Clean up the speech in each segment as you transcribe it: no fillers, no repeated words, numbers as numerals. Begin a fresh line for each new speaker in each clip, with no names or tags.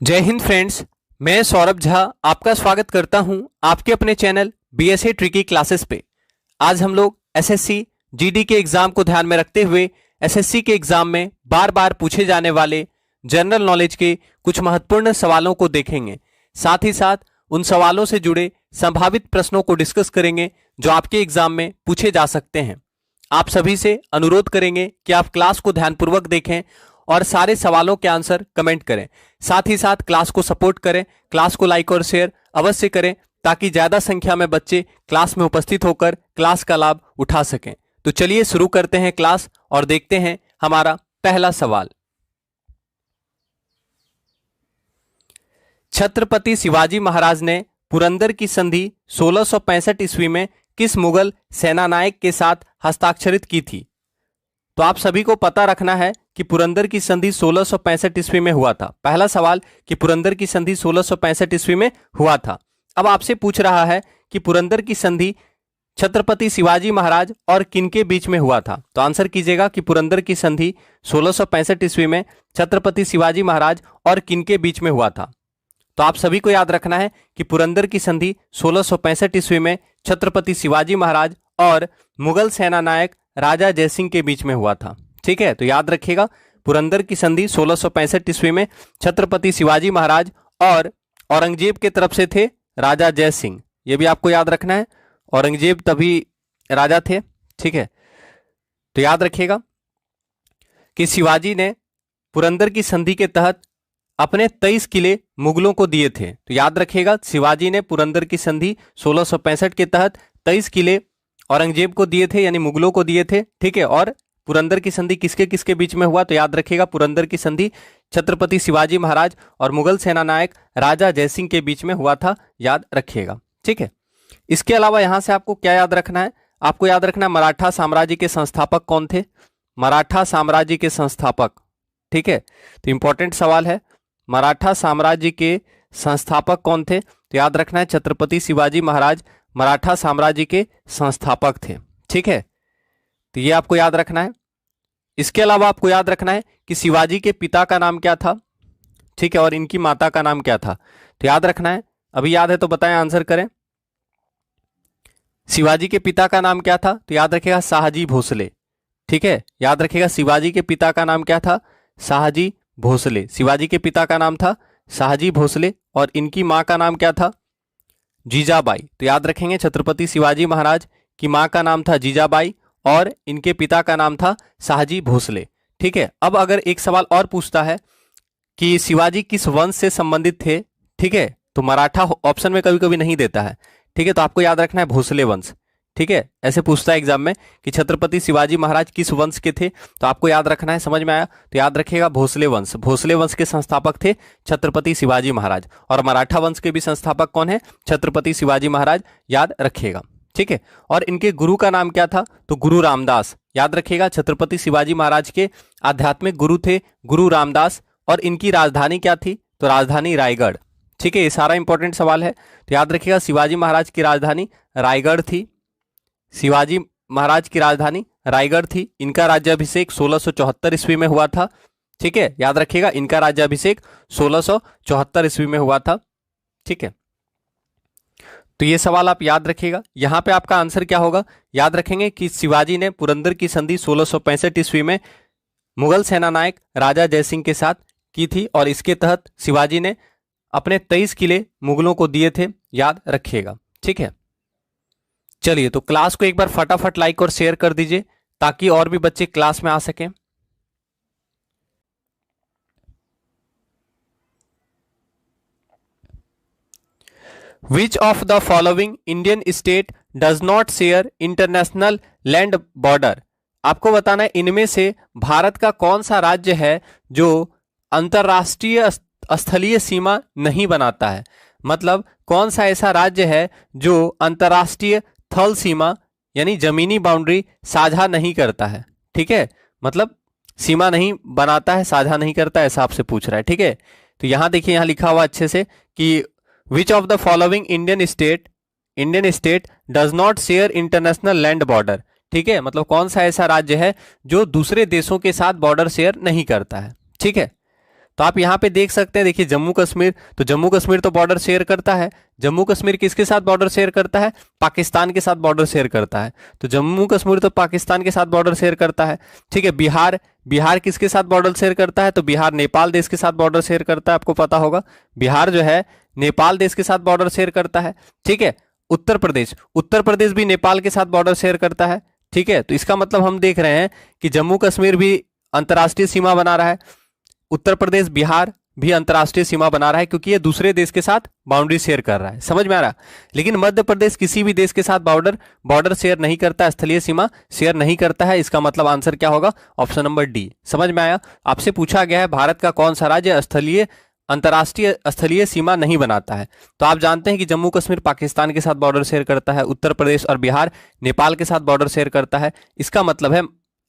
जय हिंद फ्रेंड्स। मैं सौरभ झा आपका स्वागत करता हूं आपके अपने चैनल बीएसए ट्रिकी क्लासेस पे। आज हम लोग एसएससी जीडी के एग्जाम को ध्यान में रखते हुए एसएससी के एग्जाम में बार बार पूछे जाने वाले जनरल नॉलेज के कुछ महत्वपूर्ण सवालों को देखेंगे। साथ ही साथ उन सवालों से जुड़े संभावित प्रश्नों को डिस्कस करेंगे जो आपके एग्जाम में पूछे जा सकते हैं। आप सभी से अनुरोध करेंगे कि आप क्लास को ध्यानपूर्वक देखें और सारे सवालों के आंसर कमेंट करें। साथ ही साथ क्लास को सपोर्ट करें, क्लास को लाइक और शेयर अवश्य करें ताकि ज्यादा संख्या में बच्चे क्लास में उपस्थित होकर क्लास का लाभ उठा सकें। तो चलिए शुरू करते हैं क्लास और देखते हैं हमारा पहला सवाल। छत्रपति शिवाजी महाराज ने पुरंदर की संधि 1665 ईस्वी में किस मुगल सेनानायक के साथ हस्ताक्षरित की थी? तो आप सभी को पता रखना है कि पुरंदर की संधि 1665 ईस्वी में हुआ था। पहला सवाल कि पुरंदर की संधि 1665 ईस्वी में हुआ था। अब आपसे पूछ रहा है कि पुरंदर की संधि छत्रपति शिवाजी महाराज और किनके बीच में हुआ था? तो आंसर कीजिएगा कि पुरंदर की संधि 1665 ईस्वी में छत्रपति शिवाजी महाराज और किनके बीच में हुआ था? तो आप सभी को याद रखना है कि पुरंदर की संधि 1665 ईस्वी में छत्रपति शिवाजी महाराज और मुगल सेनानायक राजा जयसिंह के बीच में हुआ था। ठीक है, तो याद रखिएगा पुरंदर की संधि 1665 ईस्वी में छत्रपति शिवाजी महाराज और औरंगजेब के तरफ से थे राजा जयसिंह। ये भी आपको याद रखना है, औरंगजेब तभी राजा थे। ठीक है, तो याद रखिएगा कि शिवाजी ने पुरंदर की संधि के तहत अपने 23 किले मुगलों को दिए थे। तो याद रखिएगा शिवाजी ने पुरंदर की संधि 1665 के तहत 23 किले औरंगजेब को दिए थे, यानी मुगलों को दिए थे। ठीक है, और पुरंदर की संधि किसके किसके बीच में हुआ? तो याद रखिएगा पुरंदर की संधि छत्रपति शिवाजी महाराज और मुगल सेनानायक राजा जयसिंह के बीच में हुआ था। याद रखिएगा। ठीक है, इसके अलावा यहां से आपको क्या याद रखना है? आपको याद रखना है मराठा साम्राज्य के संस्थापक कौन थे? मराठा साम्राज्य के संस्थापक। ठीक है, तो इंपॉर्टेंट सवाल है, मराठा साम्राज्य के संस्थापक कौन थे? तो याद रखना है छत्रपति शिवाजी महाराज मराठा साम्राज्य के संस्थापक थे। ठीक है, तो ये आपको याद रखना है। इसके अलावा आपको याद रखना है कि शिवाजी के पिता का नाम क्या था? ठीक है, और इनकी माता का नाम क्या था? तो याद रखना है। अभी याद है तो बताएं, आंसर करें। शिवाजी के पिता का नाम क्या था? तो याद रखिएगा शाहजी भोसले। ठीक है, याद रखिएगा शिवाजी के पिता का नाम क्या था? शाहजी भोसले। शिवाजी के पिता का नाम था शाहजी भोसले और इनकी मां का नाम क्या था? जीजाबाई। तो याद रखेंगे छत्रपति शिवाजी महाराज की मां का नाम था जीजाबाई और इनके पिता का नाम था शाहजी भोसले। ठीक है, अब अगर एक सवाल और पूछता है कि शिवाजी किस वंश से संबंधित थे? ठीक है, तो मराठा ऑप्शन में कभी कभी नहीं देता है। ठीक है, तो आपको याद रखना है भोसले वंश। ठीक है, ऐसे पूछता है एग्जाम में कि छत्रपति शिवाजी महाराज किस वंश के थे, तो आपको याद रखना है। समझ में आया? तो याद रखिएगा भोसले वंश। भोसले वंश के संस्थापक थे छत्रपति शिवाजी महाराज और मराठा वंश के भी संस्थापक कौन है? छत्रपति शिवाजी महाराज। याद रखिएगा। ठीक है, और इनके गुरु का नाम क्या था? तो गुरु रामदास। याद रखिएगा छत्रपति शिवाजी महाराज के आध्यात्मिक गुरु थे गुरु रामदास और इनकी राजधानी क्या थी? तो राजधानी रायगढ़। ठीक है, ये सारा इंपॉर्टेंट सवाल है, तो याद रखिएगा शिवाजी महाराज की राजधानी रायगढ़ थी। शिवाजी महाराज की राजधानी रायगढ़ थी। इनका राज्याभिषेक 1674 ईस्वी में हुआ था। ठीक है, याद रखिएगा इनका राज्याभिषेक 1674 ईस्वी में हुआ था। ठीक है, तो ये सवाल आप याद रखिएगा। यहां पे आपका आंसर क्या होगा? याद रखेंगे कि शिवाजी ने पुरंदर की संधि 1665 ईस्वी में मुगल सेनानायक राजा जयसिंह के साथ की थी और इसके तहत शिवाजी ने अपने 23 किले मुगलों को दिए थे। याद रखिएगा। ठीक है, चलिए तो क्लास को एक बार फटाफट लाइक और शेयर कर दीजिए ताकि और भी बच्चे क्लास में आ सकें। Which of the following Indian state does not share international land border? आपको बताना है इनमें से भारत का कौन सा राज्य है जो अंतरराष्ट्रीय स्थलीय सीमा नहीं बनाता है। मतलब कौन सा ऐसा राज्य है जो अंतरराष्ट्रीय थल सीमा यानी जमीनी बाउंड्री साझा नहीं करता है। ठीक है, मतलब सीमा नहीं बनाता है, साझा नहीं करता, ऐसा आपसे पूछ रहा है। ठीक है, तो यहां देखिए, यहां लिखा हुआ अच्छे से कि विच of the following Indian state does not share international land border. ठीक है, मतलब कौन सा ऐसा राज्य है जो दूसरे देशों के साथ बॉर्डर शेयर नहीं करता है। ठीक है, तो आप यहाँ पे देख सकते हैं, देखिए जम्मू कश्मीर, तो जम्मू कश्मीर तो बॉर्डर शेयर करता है। जम्मू कश्मीर किसके साथ बॉर्डर शेयर करता है? पाकिस्तान के साथ बॉर्डर शेयर करता है। तो जम्मू कश्मीर तो पाकिस्तान के साथ बॉर्डर शेयर करता है। ठीक है, बिहार, बिहार किसके साथ बॉर्डर शेयर करता है? तो बिहार नेपाल देश के साथ बॉर्डर शेयर करता है, आपको पता होगा। बिहार जो है नेपाल देश के साथ बॉर्डर शेयर करता है। ठीक है, उत्तर प्रदेश, उत्तर प्रदेश भी नेपाल के साथ बॉर्डर शेयर करता है। ठीक है, तो इसका मतलब हम देख रहे हैं कि जम्मू कश्मीर भी अंतर्राष्ट्रीय सीमा बना रहा है, उत्तर प्रदेश, बिहार भी अंतर्राष्ट्रीय सीमा बना रहा है, क्योंकि ये दूसरे देश के साथ बाउंड्री शेयर कर रहा है। समझ में आ रहा? लेकिन मध्य प्रदेश किसी भी देश के साथ बॉर्डर शेयर नहीं करता, स्थलीय सीमा शेयर नहीं करता है। इसका मतलब आंसर क्या होगा? Option number D. समझ में आया? आपसे पूछा गया है भारत का कौन सा राज्य अंतर्राष्ट्रीय स्थलीय सीमा नहीं बनाता है। तो आप जानते हैं कि जम्मू कश्मीर पाकिस्तान के साथ बॉर्डर शेयर करता है, उत्तर प्रदेश और बिहार नेपाल के साथ बॉर्डर शेयर करता है। इसका मतलब है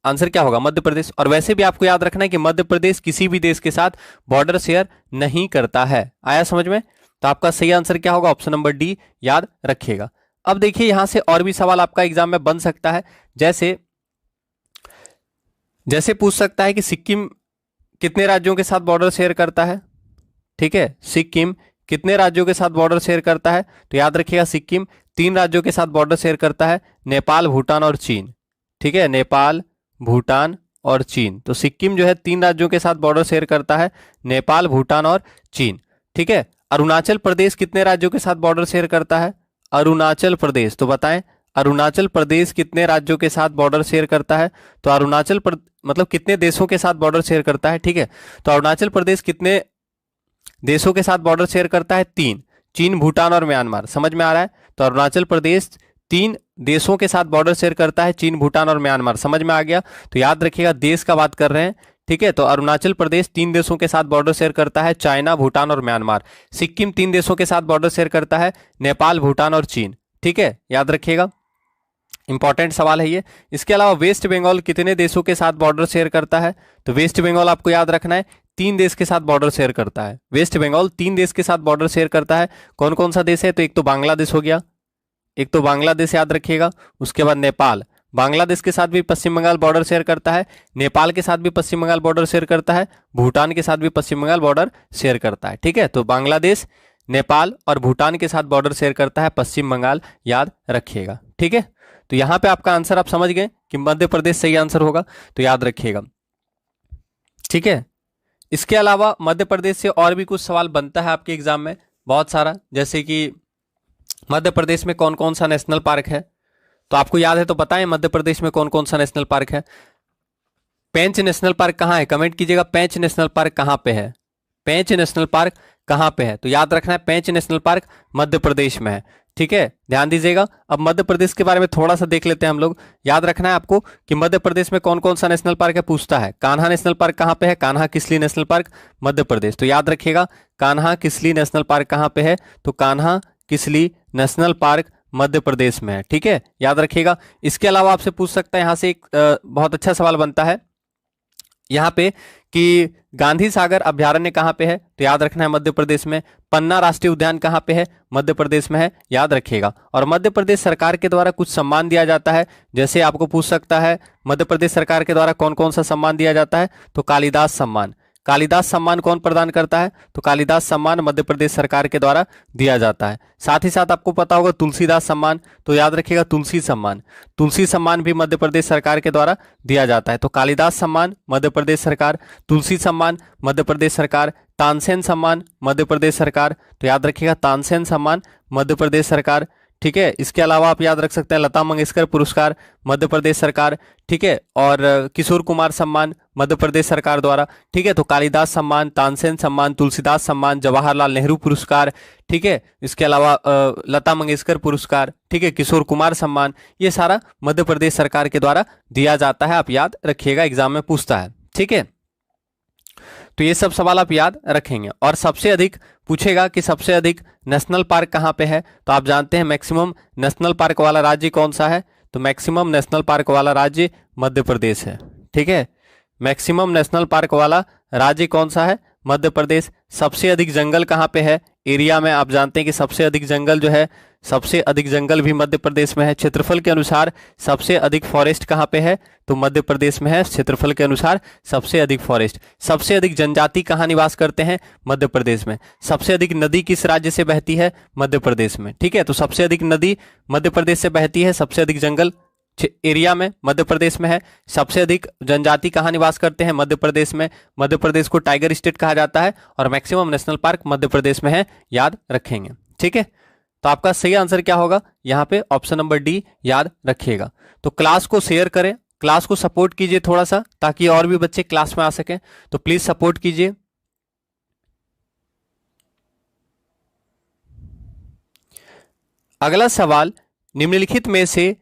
आंसर क्या होगा? मध्य प्रदेश। और वैसे भी आपको याद रखना है कि मध्य प्रदेश किसी भी देश के साथ बॉर्डर शेयर नहीं करता है। आया समझ में? तो आपका सही आंसर क्या होगा? ऑप्शन नंबर डी याद रखिएगा। अब देखिए यहां से और भी सवाल आपका एग्जाम में बन सकता है, जैसे पूछ सकता है कि सिक्किम कितने राज्यों के साथ बॉर्डर शेयर करता है। ठीक है, सिक्किम कितने राज्यों के साथ बॉर्डर शेयर करता है? तो याद रखिएगा सिक्किम 3 राज्यों के साथ बॉर्डर शेयर करता है, नेपाल, भूटान और चीन। ठीक है, नेपाल, भूटान और चीन। तो सिक्किम जो है 3 राज्यों के साथ बॉर्डर शेयर करता है, नेपाल, भूटान और चीन। ठीक है, अरुणाचल प्रदेश कितने राज्यों के साथ बॉर्डर शेयर करता है? अरुणाचल प्रदेश, तो बताएं अरुणाचल प्रदेश कितने राज्यों के साथ बॉर्डर शेयर करता है? तो अरुणाचल मतलब कितने देशों के साथ बॉर्डर शेयर करता है। ठीक है, तो अरुणाचल प्रदेश कितने देशों के साथ बॉर्डर शेयर करता है? 3, चीन, भूटान और म्यांमार। समझ में आ रहा है? तो अरुणाचल प्रदेश 3 देशों के साथ बॉर्डर शेयर करता है, चीन, भूटान और म्यांमार। समझ में आ गया? तो याद रखिएगा देश का बात कर रहे हैं। ठीक है, तो अरुणाचल प्रदेश 3 देशों के साथ बॉर्डर शेयर करता है, चाइना, भूटान और म्यांमार। सिक्किम 3 देशों के साथ बॉर्डर शेयर करता है, नेपाल, भूटान और चीन। ठीक है, याद रखिएगा, इंपॉर्टेंट सवाल है ये। इसके अलावा वेस्ट बंगाल कितने देशों के साथ बॉर्डर शेयर करता है? तो वेस्ट बंगाल आपको याद रखना है 3 देश के साथ बॉर्डर शेयर करता है। वेस्ट बंगाल 3 देश के साथ बॉर्डर शेयर करता है। कौन कौन सा देश है? तो एक तो बांग्लादेश हो गया, एक तो बांग्लादेश याद रखिएगा, उसके बाद नेपाल, बांग्लादेश के साथ भी पश्चिम बंगाल बॉर्डर शेयर करता है, नेपाल के साथ भी पश्चिम बंगाल बॉर्डर शेयर करता है, भूटान के साथ भी पश्चिम बंगाल बॉर्डर शेयर करता है। ठीक है, तो बांग्लादेश, नेपाल और भूटान के साथ बॉर्डर शेयर करता है पश्चिम बंगाल, याद रखिएगा। ठीक है, तो यहां पे आपका आंसर आप समझ गए कि मध्य प्रदेश सही आंसर होगा, तो याद रखिएगा। ठीक है, इसके अलावा मध्य प्रदेश से और भी कुछ सवाल बनता है आपके एग्जाम में बहुत सारा, जैसे कि मध्य प्रदेश में कौन कौन सा नेशनल पार्क है? तो आपको याद है तो बताएं मध्य प्रदेश में कौन कौन सा नेशनल पार्क है। पेंच नेशनल पार्क कहाँ है? कमेंट कीजिएगा, पेंच नेशनल पार्क कहाँ पे है? पेंच नेशनल पार्क कहाँ पे है? तो याद रखना है पेंच नेशनल पार्क मध्य प्रदेश में है। ठीक है, ध्यान दीजिएगा। अब मध्य प्रदेश के बारे में थोड़ा सा देख लेते हैं हम लोग। याद रखना है आपको कि मध्य प्रदेश में कौन कौन सा नेशनल पार्क है, पूछता है। कान्हा नेशनल पार्क कहाँ पे है? Kanha Kisli national park, Madhya Pradesh. तो याद रखिएगा कान्हा किसली नेशनल पार्क कहाँ पे है? तो कान्हा किसली नेशनल पार्क मध्य प्रदेश में है। ठीक है, याद रखिएगा। इसके अलावा आपसे पूछ सकता है, यहाँ से एक बहुत अच्छा सवाल बनता है यहाँ पे कि गांधी सागर अभ्यारण्य कहाँ पे है? तो याद रखना है मध्य प्रदेश में। पन्ना राष्ट्रीय उद्यान कहाँ पे है? मध्य प्रदेश में है, याद रखिएगा। और मध्य प्रदेश सरकार के द्वारा कुछ सम्मान दिया जाता है, जैसे आपको पूछ सकता है मध्य प्रदेश सरकार के द्वारा कौन कौन सा सम्मान दिया जाता है? तो कालिदास सम्मान। कालिदास सम्मान कौन प्रदान करता है? तो कालिदास सम्मान मध्य प्रदेश सरकार के द्वारा दिया जाता है। साथ ही साथ आपको पता होगा तुलसीदास सम्मान, तो याद रखिएगा तुलसी सम्मान। तुलसी सम्मान भी मध्य प्रदेश सरकार के द्वारा दिया जाता है। तो कालिदास सम्मान मध्य प्रदेश सरकार, तुलसी सम्मान मध्य प्रदेश सरकार, तानसेन सम्मान मध्य प्रदेश सरकार। तो याद रखिएगा तानसेन सम्मान मध्य प्रदेश सरकार। ठीक है, इसके अलावा आप याद रख सकते हैं लता मंगेशकर पुरस्कार मध्य प्रदेश सरकार। ठीक है, और किशोर कुमार सम्मान मध्य प्रदेश सरकार द्वारा। ठीक है, तो कालिदास सम्मान, तानसेन सम्मान, तुलसीदास सम्मान, जवाहरलाल नेहरू पुरस्कार। ठीक है, इसके अलावा लता मंगेशकर पुरस्कार, ठीक है, किशोर कुमार सम्मान, ये सारा मध्य प्रदेश सरकार के द्वारा दिया जाता है। आप याद रखिएगा, एग्जाम में पूछता है। ठीक है, तो ये सब सवाल आप याद रखेंगे। और सबसे अधिक पूछेगा कि सबसे अधिक नेशनल पार्क कहाँ पे है? तो आप जानते हैं मैक्सिमम नेशनल पार्क वाला राज्य कौन सा है? तो मैक्सिमम नेशनल पार्क वाला राज्य मध्य प्रदेश है। ठीक है, मैक्सिमम नेशनल पार्क वाला राज्य कौन सा है? मध्य प्रदेश। सबसे अधिक जंगल कहाँ पे है? एरिया में आप जानते हैं कि सबसे अधिक जंगल जो है, सबसे अधिक जंगल भी मध्य प्रदेश में है। क्षेत्रफल के अनुसार सबसे अधिक फॉरेस्ट कहाँ पे है? तो मध्य प्रदेश में है, क्षेत्रफल के अनुसार सबसे अधिक फॉरेस्ट। सबसे अधिक जनजाति कहाँ निवास करते हैं? मध्य प्रदेश में। सबसे अधिक नदी किस राज्य से बहती है? मध्य प्रदेश में। ठीक है, तो सबसे अधिक नदी मध्य प्रदेश से बहती है। सबसे अधिक जंगल एरिया में मध्य प्रदेश में है। सबसे अधिक जनजाति कहाँ निवास करते हैं? मध्य प्रदेश में। मध्य प्रदेश को टाइगर स्टेट कहा जाता है और maximum national park Madhya Pradesh में है, याद रखेंगे। ठीक है, तो आपका सही आंसर क्या होगा? यहाँ पे ऑप्शन नंबर डी याद रखिएगा। तो क्लास को शेयर करें, क्लास को सपोर्ट कीजिए थोड़ा सा, ताकि और भी बच्चे क्लास में आ सकें। तो प्लीज सपोर्ट कीजिए। अगला सवाल, निम्नलिखित में से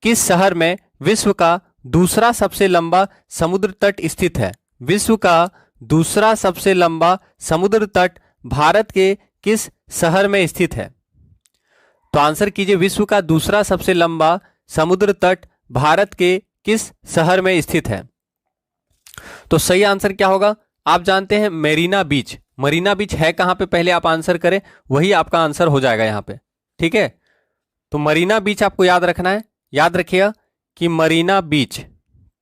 किस शहर में विश्व का दूसरा सबसे लंबा समुद्र तट स्थित है? विश्व का दूसरा सबसे लंबा समुद्र तट भारत के किस शहर में स्थित है? तो आंसर कीजिए, विश्व का दूसरा सबसे लंबा समुद्र तट भारत के किस शहर में स्थित है? तो सही आंसर क्या होगा? आप जानते हैं मेरीना बीच। मरीना बीच है कहां पे? पहले आप आंसर करें, वही आपका आंसर हो जाएगा यहां पे। ठीक है, तो मरीना बीच आपको याद रखना है। याद रखिएगा कि मरीना बीच,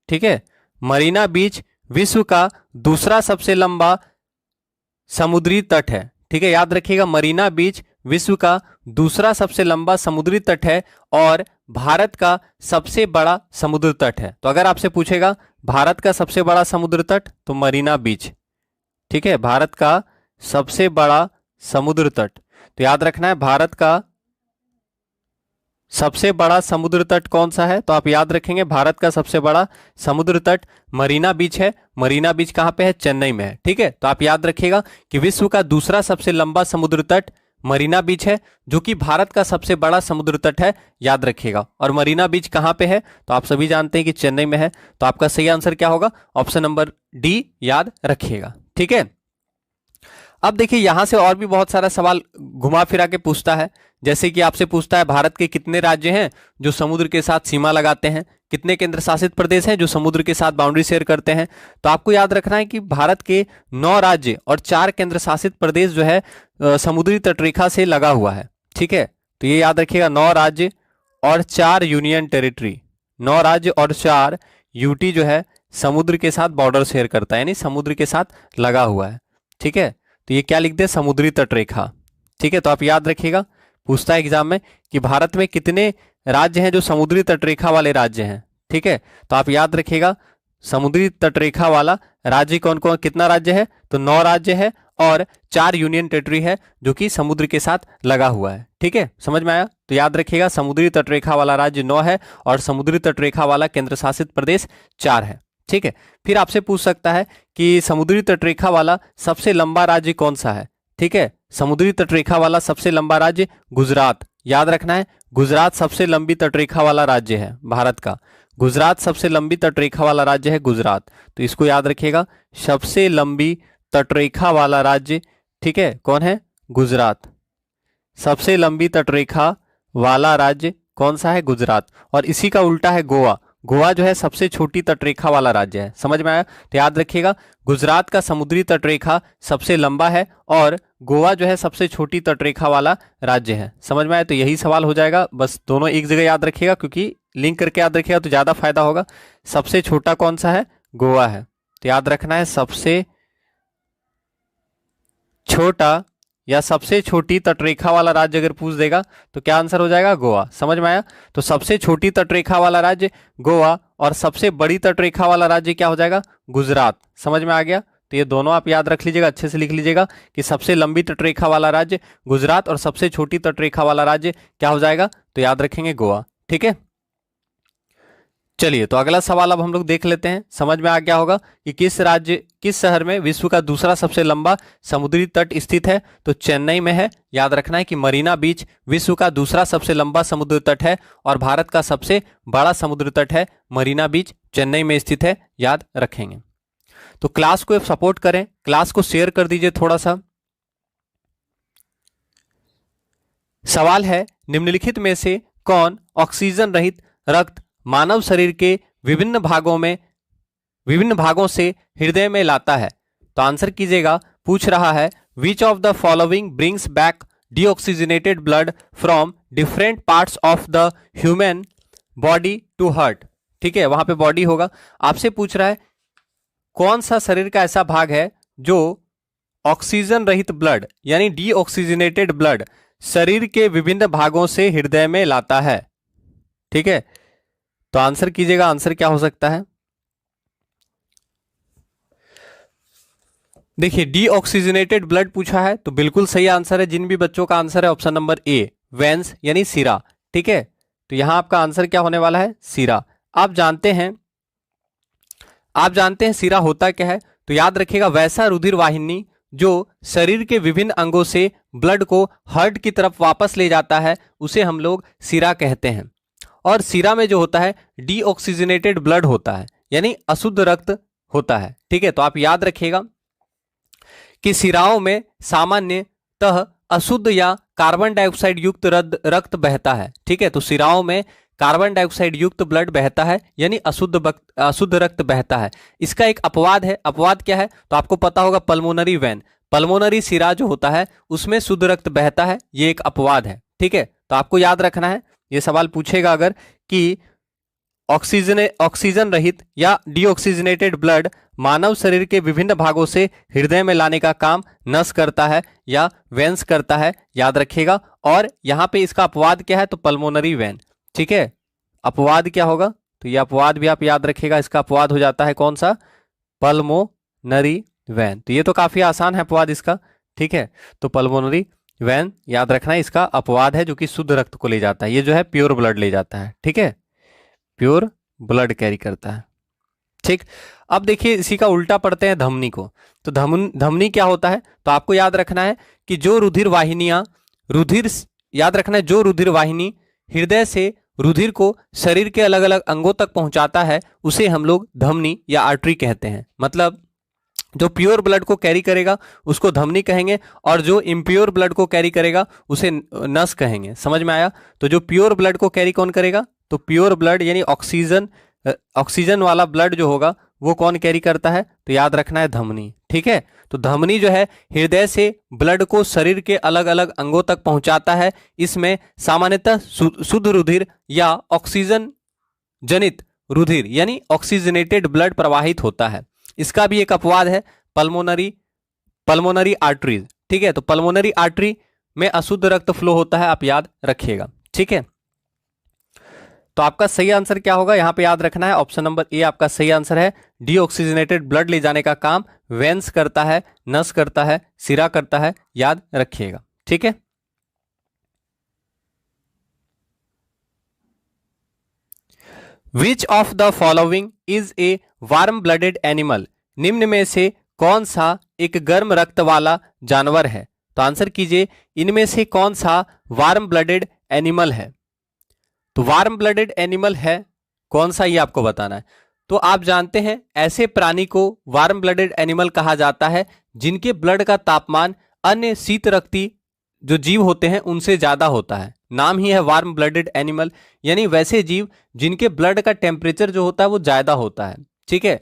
ठीक है, मरीना बीच विश्व का दूसरा सबसे लंबा समुद्री तट है। ठीक है, याद रखिएगा, मरीना बीच विश्व का दूसरा सबसे लंबा समुद्री तट है और भारत का सबसे बड़ा समुद्र तट है। तो अगर आपसे पूछेगा भारत का सबसे बड़ा समुद्र तट, तो मरीना बीच। ठीक है, भारत का सबसे बड़ा समुद्र तट, तो याद रखना है भारत का सबसे बड़ा समुद्र तट कौन सा है? तो आप याद रखेंगे भारत का सबसे बड़ा समुद्र तट मरीना बीच है। मरीना बीच कहां पे है? चेन्नई में है। ठीक है, तो आप याद रखिएगा कि विश्व का दूसरा सबसे लंबा समुद्र तट मरीना बीच है, जो कि भारत का सबसे बड़ा समुद्र तट है, याद रखिएगा। और मरीना बीच कहां पे है? तो आप सभी जानते हैं कि चेन्नई में है। तो आपका सही आंसर क्या होगा? ऑप्शन नंबर डी याद रखिएगा। ठीक है, अब देखिए यहां से और भी बहुत सारा सवाल घुमा फिरा के पूछता है। जैसे कि आपसे पूछता है भारत के कितने राज्य हैं जो समुद्र के साथ सीमा लगाते हैं? कितने केंद्र शासित प्रदेश हैं जो समुद्र के साथ बाउंड्री शेयर करते हैं? तो आपको याद रखना है कि भारत के 9 राज्य और 4 केंद्र शासित प्रदेश जो है समुद्री तटरेखा से लगा हुआ है। ठीक है, तो ये याद रखिएगा, 9 राज्य और 4 यूनियन टेरिटरी। 9 राज्य और 4 यूटी जो है समुद्र के साथ बॉर्डर शेयर करता है, यानी समुद्र के साथ लगा हुआ है। ठीक है, तो ये क्या लिखते हैं? समुद्री तटरेखा। ठीक है, तो आप याद रखिएगा, पूछता है एग्जाम में कि भारत में कितने राज्य हैं जो समुद्री तटरेखा वाले राज्य हैं। ठीक है, तो आप याद रखिएगा समुद्री तटरेखा वाला राज्य कौन कौन, कितना राज्य है? तो 9 राज्य है और 4 यूनियन टेरिटरी है जो कि समुद्र के साथ लगा हुआ है। ठीक है, समझ में आया? तो याद रखिएगा समुद्री तटरेखा वाला राज्य 9 है और समुद्री तटरेखा वाला केंद्र शासित प्रदेश 4 है। ठीक है, फिर आपसे पूछ सकता है कि समुद्री तटरेखा वाला सबसे लंबा राज्य कौन सा है? ठीक है, समुद्री तटरेखा वाला सबसे लंबा राज्य गुजरात। याद रखना है, गुजरात सबसे लंबी तटरेखा वाला राज्य है भारत का। गुजरात सबसे लंबी तटरेखा वाला राज्य है गुजरात, तो इसको याद रखिएगा, सबसे लंबी तटरेखा वाला राज्य, ठीक है, कौन है? गुजरात। सबसे लंबी तटरेखा वाला राज्य कौन सा है? गुजरात। और इसी का उल्टा है गोवा। गोवा जो है सबसे छोटी तटरेखा वाला राज्य है। समझ में आया? तो याद रखिएगा गुजरात का समुद्री तटरेखा सबसे लंबा है और गोवा जो है सबसे छोटी तटरेखा वाला राज्य है। समझ में आया? तो यही सवाल हो जाएगा, बस दोनों एक जगह याद रखिएगा, क्योंकि लिंक करके याद रखिएगा तो ज्यादा फायदा होगा। सबसे छोटा कौन सा है? गोवा है। तो याद रखना है सबसे छोटा या सबसे छोटी तटरेखा वाला राज्य अगर पूछ देगा तो क्या आंसर हो जाएगा? गोवा। समझ में आया? तो सबसे छोटी तटरेखा वाला राज्य गोवा और सबसे बड़ी तटरेखा वाला राज्य क्या हो जाएगा? गुजरात। समझ में आ गया? तो ये दोनों आप याद रख लीजिएगा, अच्छे से लिख लीजिएगा कि सबसे लंबी तटरेखा वाला राज्य गुजरात और सबसे छोटी तटरेखा वाला राज्य क्या हो जाएगा? तो याद रखेंगे गोवा। ठीक है, चलिए तो अगला सवाल अब हम लोग देख लेते हैं। समझ में आ गया होगा कि किस शहर में विश्व का दूसरा सबसे लंबा समुद्री तट स्थित है? तो चेन्नई में है। याद रखना है कि मरीना बीच विश्व का दूसरा सबसे लंबा समुद्र तट है और भारत का सबसे बड़ा समुद्र तट है। मरीना बीच चेन्नई में स्थित है, याद रखेंगे। तो क्लास को सपोर्ट करें, क्लास को शेयर कर दीजिए थोड़ा सा। सवाल है, निम्नलिखित में से कौन ऑक्सीजन रहित रक्त मानव शरीर के विभिन्न भागों से हृदय में लाता है? तो आंसर कीजिएगा, पूछ रहा है which of the following brings back deoxygenated blood from different parts of the human body to heart. ठीक है, वहां पे बॉडी होगा। आपसे पूछ रहा है कौन सा शरीर का ऐसा भाग है जो ऑक्सीजन रहित ब्लड यानी डीऑक्सीजनेटेड ब्लड शरीर के विभिन्न भागों से हृदय में लाता है। ठीक है, तो आंसर कीजिएगा, आंसर क्या हो सकता है। देखिए डीऑक्सीजनेटेड ब्लड पूछा है तो बिल्कुल सही आंसर है। जिन भी बच्चों का आंसर है ऑप्शन नंबर ए वेंस यानी सिरा। ठीक है, तो यहां आपका आंसर क्या होने वाला है, सिरा। आप जानते हैं सिरा होता क्या है, तो याद रखिएगा वैसा रुधिर वाहिनी जो शरीर के विभिन्न अंगों से ब्लड को हार्ट की तरफ वापस ले जाता है उसे हम लोग सिरा कहते हैं। और सिरा में जो होता है डीऑक्सीजनेटेड ब्लड होता है यानी अशुद्ध रक्त होता है। ठीक है, तो आप याद रखिएगा कि सिराओं में सामान्यतः अशुद्ध या कार्बन डाइऑक्साइड युक्त रक्त बहता है। ठीक है, तो सिराओं में कार्बन डाइऑक्साइड युक्त ब्लड बहता है यानी अशुद्ध रक्त बहता है। इसका एक अपवाद है। अपवाद क्या है, तो आपको पता होगा पल्मोनरी वेन, पल्मोनरी सिरा जो होता है उसमें शुद्ध रक्त बहता है, ये एक अपवाद है। ठीक है, तो आपको याद रखना है, ये सवाल पूछेगा अगर कि ऑक्सीजन रहित या डीऑक्सीजनेटेड ब्लड मानव शरीर के विभिन्न भागों से हृदय में लाने का काम नस करता है या वेंस करता है, याद रखिएगा। और यहां पे इसका अपवाद क्या है, तो पल्मोनरी वेन। ठीक है, अपवाद क्या होगा, तो ये अपवाद भी आप याद रखिएगा, इसका अपवाद हो जाता है कौन सा, पल्मोनरी वेन। तो ये तो काफी आसान है अपवाद इसका। ठीक है, तो पल्मोनरी वेन याद रखना है, इसका अपवाद है जो कि शुद्ध रक्त को ले जाता है। ये जो है प्योर ब्लड ले जाता है। ठीक है, प्योर ब्लड कैरी करता है। ठीक, अब देखिए इसी का उल्टा पढ़ते हैं धमनी को। तो धमनी क्या होता है, तो आपको याद रखना है कि जो रुधिर वाहिनी हृदय से रुधिर को शरीर के अलग अलग अंगों तक पहुंचाता है उसे हम लोग धमनी या आर्टरी कहते हैं। मतलब जो प्योर ब्लड को कैरी करेगा उसको धमनी कहेंगे और जो इम्प्योर ब्लड को कैरी करेगा उसे नस कहेंगे। समझ में आया। तो जो प्योर ब्लड को कैरी कौन करेगा, तो प्योर ब्लड यानी ऑक्सीजन वाला ब्लड जो होगा वो कौन कैरी करता है, तो याद रखना है धमनी। ठीक है, तो धमनी जो है हृदय से ब्लड को शरीर के अलग अलग अंगों तक पहुंचाता है। इसमें सामान्यतः शुद्ध रुधिर या ऑक्सीजन जनित रुधिर यानी ऑक्सीजनेटेड ब्लड प्रवाहित होता है। इसका भी एक अपवाद है पल्मोनरी आर्टरीज। ठीक है, तो पल्मोनरी आर्टरी में अशुद्ध रक्त फ्लो होता है, आप याद रखिएगा। ठीक है, तो आपका सही आंसर क्या होगा, यहां पे याद रखना है ऑप्शन नंबर ए आपका सही आंसर है। डीऑक्सीजनेटेड ब्लड ले जाने का काम वेंस करता है, नस करता है, सिरा करता है, याद रखिएगा। ठीक है, which of the following is a warm blooded animal, निम्न में से कौन सा एक गर्म रक्त वाला जानवर है। तो आंसर कीजिए, इनमें से कौन सा वार्म ब्लडेड एनिमल है। तो वार्म ब्लडेड एनिमल है कौन सा, ये आपको बताना है। तो आप जानते हैं ऐसे प्राणी को वार्म ब्लडेड एनिमल कहा जाता है जिनके ब्लड का तापमान अन्य शीत रक्ती जो जीव होते हैं उनसे ज्यादा होता है। नाम ही है वार्म ब्लडेड एनिमल, यानी वैसे जीव जिनके ब्लड का टेम्परेचर जो होता है वो ज्यादा होता है। ठीक है,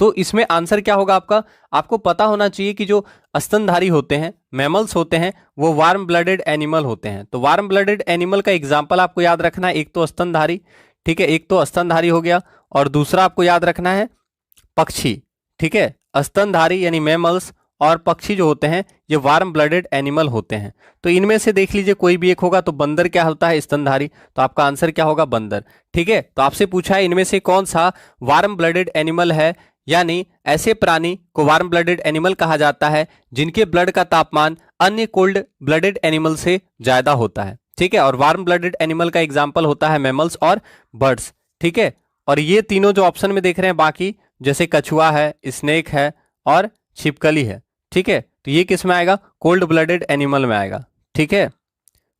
तो इसमें आंसर क्या होगा आपका, आपको पता होना चाहिए कि जो स्तनधारी होते हैं, मैमल्स होते हैं, वो वार्म ब्लडेड एनिमल होते हैं। तो वार्म ब्लडेड एनिमल का एग्जांपल आपको याद रखना है, एक तो स्तनधारी। ठीक है, एक तो स्तनधारी हो गया और दूसरा आपको याद रखना है पक्षी। ठीक है, स्तनधारी यानी मैमल्स और पक्षी जो होते हैं ये वार्म ब्लडेड एनिमल होते हैं। तो इनमें से देख लीजिए कोई भी एक होगा। तो बंदर क्या होता है, स्तनधारी, तो आपका आंसर क्या होगा, बंदर। ठीक है, तो आपसे पूछा है इनमें से कौन सा वार्म ब्लडेड एनिमल है, यानी ऐसे प्राणी को वार्म ब्लडेड एनिमल कहा जाता है जिनके ब्लड का तापमान अन्य कोल्ड ब्लडेड एनिमल से ज्यादा होता है। ठीक है, और वार्म ब्लडेड एनिमल का एग्जाम्पल होता है मैमल्स और बर्ड्स। ठीक है, और ये तीनों जो ऑप्शन में देख रहे हैं बाकी, जैसे कछुआ है, स्नेक है और छिपकली है। ठीक है, तो ये किस में आएगा, कोल्ड ब्लडेड एनिमल में आएगा। ठीक है,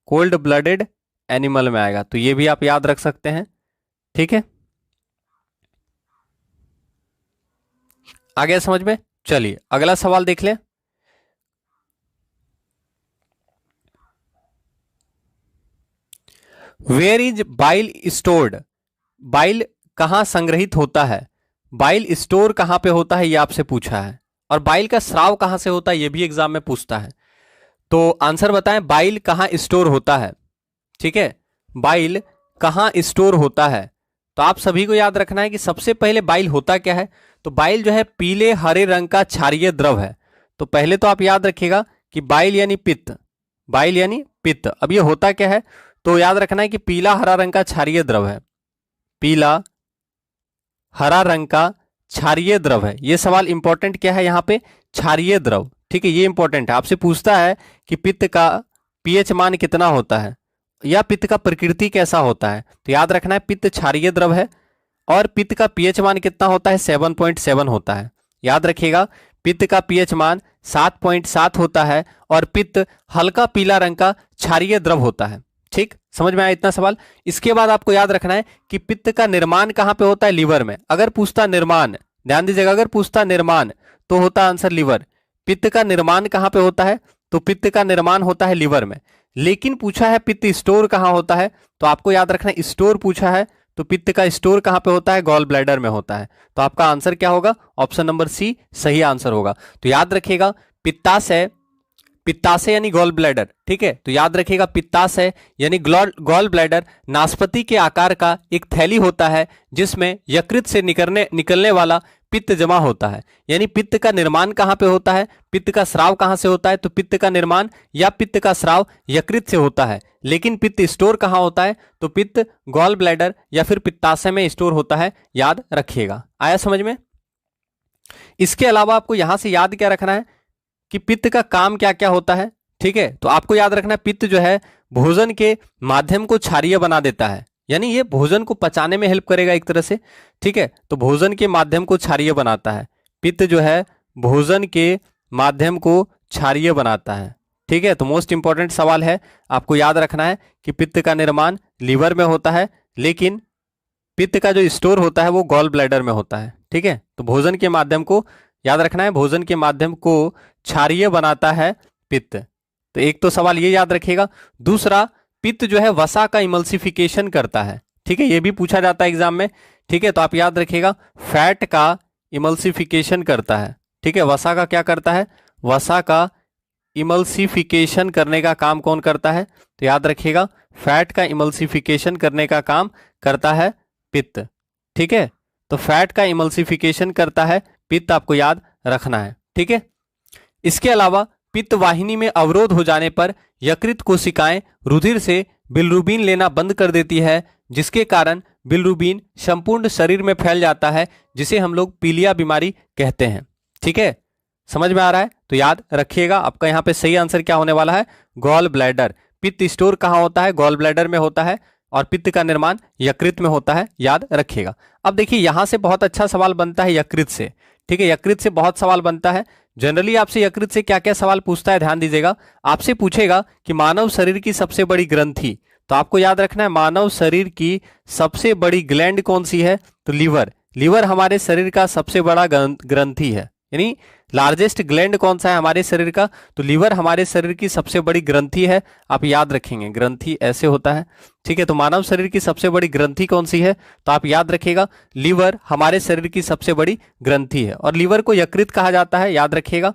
कोल्ड ब्लडेड एनिमल में आएगा, तो ये भी आप याद रख सकते हैं। ठीक है, आ गया समझ में। चलिए अगला सवाल देख लें। Where is bile stored, bile कहां संग्रहित होता है, बाइल स्टोर कहां पे होता है, ये आपसे पूछा है। और बाइल का स्राव कहां से होता है ये भी एग्जाम में पूछता है। तो आंसर बताएं, बाइल कहां स्टोर होता है। ठीक है, बाइल कहां स्टोर होता है। तो आप सभी को याद रखना है कि सबसे पहले बाइल होता क्या है। तो बाइल जो है पीले हरे रंग का क्षारीय द्रव है। तो पहले तो आप याद रखिएगा कि बाइल यानी पित्त, बाइल यानी पित्त। अब ये होता क्या है, तो याद रखना है कि पीला हरा रंग का क्षारीय द्रव है, पीला हरा रंग का क्षारीय द्रव है। ये सवाल इंपॉर्टेंट क्या है यहाँ पे, क्षारीय द्रव। ठीक है, ये इंपॉर्टेंट है, आपसे पूछता है कि पित्त का पीएच मान कितना होता है या पित्त का प्रकृति कैसा होता है। तो याद रखना है पित्त क्षारीय द्रव है और पित्त का पीएच मान कितना होता है, 7.7 होता है। याद रखिएगा पित्त का पीएच मान 7.7 होता है और पित्त हल्का पीला रंग का क्षारीय द्रव होता है। ठीक, समझ में आया इतना सवाल। इसके बाद आपको याद रखना है कि पित्त का निर्माण कहां पे होता है, लीवर में। अगर पूछता निर्माण, ध्यान दीजिएगा, अगर पूछता निर्माण तो होता आंसर लीवर। पित्त का निर्माण कहां पे होता है, तो पित्त का निर्माण होता है लीवर में। लेकिन पूछा है पित्त स्टोर कहां होता है, तो आपको याद रखना है स्टोर पूछा है, तो पित्त का स्टोर कहां पे होता है, गॉल ब्लैडर में होता है। तो आपका आंसर क्या होगा, ऑप्शन नंबर सी सही आंसर होगा। तो याद रखिएगा पित्ताशय, पित्ताशय यानी गॉल ब्लैडर। ठीक है, तो याद रखिएगा पित्ताशय यानी गॉल ब्लैडर नाशपाती के आकार का एक थैली होता है जिसमें यकृत से निकलने वाला पित्त जमा होता है। यानी पित्त का निर्माण कहां पे होता है, पित्त का स्राव कहां से होता है, तो पित्त का निर्माण या पित्त का स्राव यकृत से होता है। लेकिन पित्त स्टोर कहां होता है, तो पित्त गॉल ब्लैडर या फिर पित्ताशय में स्टोर होता है। याद रखिएगा, आया समझ में। इसके अलावा आपको यहां से याद क्या रखना है कि पित्त का काम क्या क्या होता है। ठीक है, तो आपको याद रखना है पित्त जो है भोजन के माध्यम को क्षारीय बना देता है, यानी ये भोजन को पचाने में हेल्प करेगा एक तरह से। ठीक है, तो भोजन के माध्यम को क्षारीय बनाता है, पित्त जो है भोजन के माध्यम को क्षारीय बनाता है। ठीक है, तो मोस्ट इंपॉर्टेंट सवाल है, आपको याद रखना है कि पित्त का निर्माण लीवर में होता है, लेकिन पित्त का जो स्टोर होता है वो गॉल ब्लैडर में होता है। ठीक है, तो भोजन के माध्यम को याद रखना है, भोजन के माध्यम को क्षारीय बनाता है पित्त। तो एक तो सवाल ये याद रखिएगा। दूसरा, पित्त जो है वसा का इमल्सिफिकेशन करता है। ठीक है, ये भी पूछा जाता है एग्जाम में। ठीक है, तो आप याद रखिएगा फैट का इमल्सिफिकेशन करता है। ठीक है, वसा का क्या करता है, वसा का इमल्सिफिकेशन करने का काम कौन करता है, तो याद रखिएगा फैट का इमल्सिफिकेशन करने का काम करता है पित्त। ठीक है, तो फैट का इमल्सिफिकेशन करता है पित्त, आपको याद रखना है। ठीक है, इसके अलावा पित्त वाहिनी में अवरोध हो जाने पर यकृत कोशिकाएं रुधिर से बिलिरुबिन लेना बंद कर देती है, जिसके कारण बिलिरुबिन संपूर्ण शरीर में फैल जाता है, जिसे हम लोग पीलिया बीमारी कहते हैं। ठीक है, समझ में आ रहा है। तो याद रखिएगा आपका यहाँ पे सही आंसर क्या होने वाला है, गॉल ब्लैडर। पित्त स्टोर कहाँ होता है, गॉल ब्लैडर में होता है और पित्त का निर्माण यकृत में होता है। याद रखिएगा। अब देखिए यहां से बहुत अच्छा सवाल बनता है यकृत से। ठीक है, यकृत से बहुत सवाल बनता है। जनरली आपसे यकृत से क्या क्या सवाल पूछता है, ध्यान दीजिएगा। आपसे पूछेगा कि मानव शरीर की सबसे बड़ी ग्रंथि, तो आपको याद रखना है मानव शरीर की सबसे बड़ी ग्लैंड कौन सी है, तो लीवर। लीवर हमारे शरीर का सबसे बड़ा ग्रंथि है, यानी लार्जेस्ट ग्लैंड कौन सा है हमारे शरीर का, तो लीवर हमारे शरीर की सबसे बड़ी ग्रंथि है। आप याद रखेंगे ग्रंथि ऐसे होता है। ठीक है, तो मानव शरीर की सबसे बड़ी ग्रंथि कौन सी है, तो आप याद रखिएगा लीवर हमारे शरीर की सबसे बड़ी ग्रंथि है और लीवर को यकृत कहा जाता है। याद रखिएगा।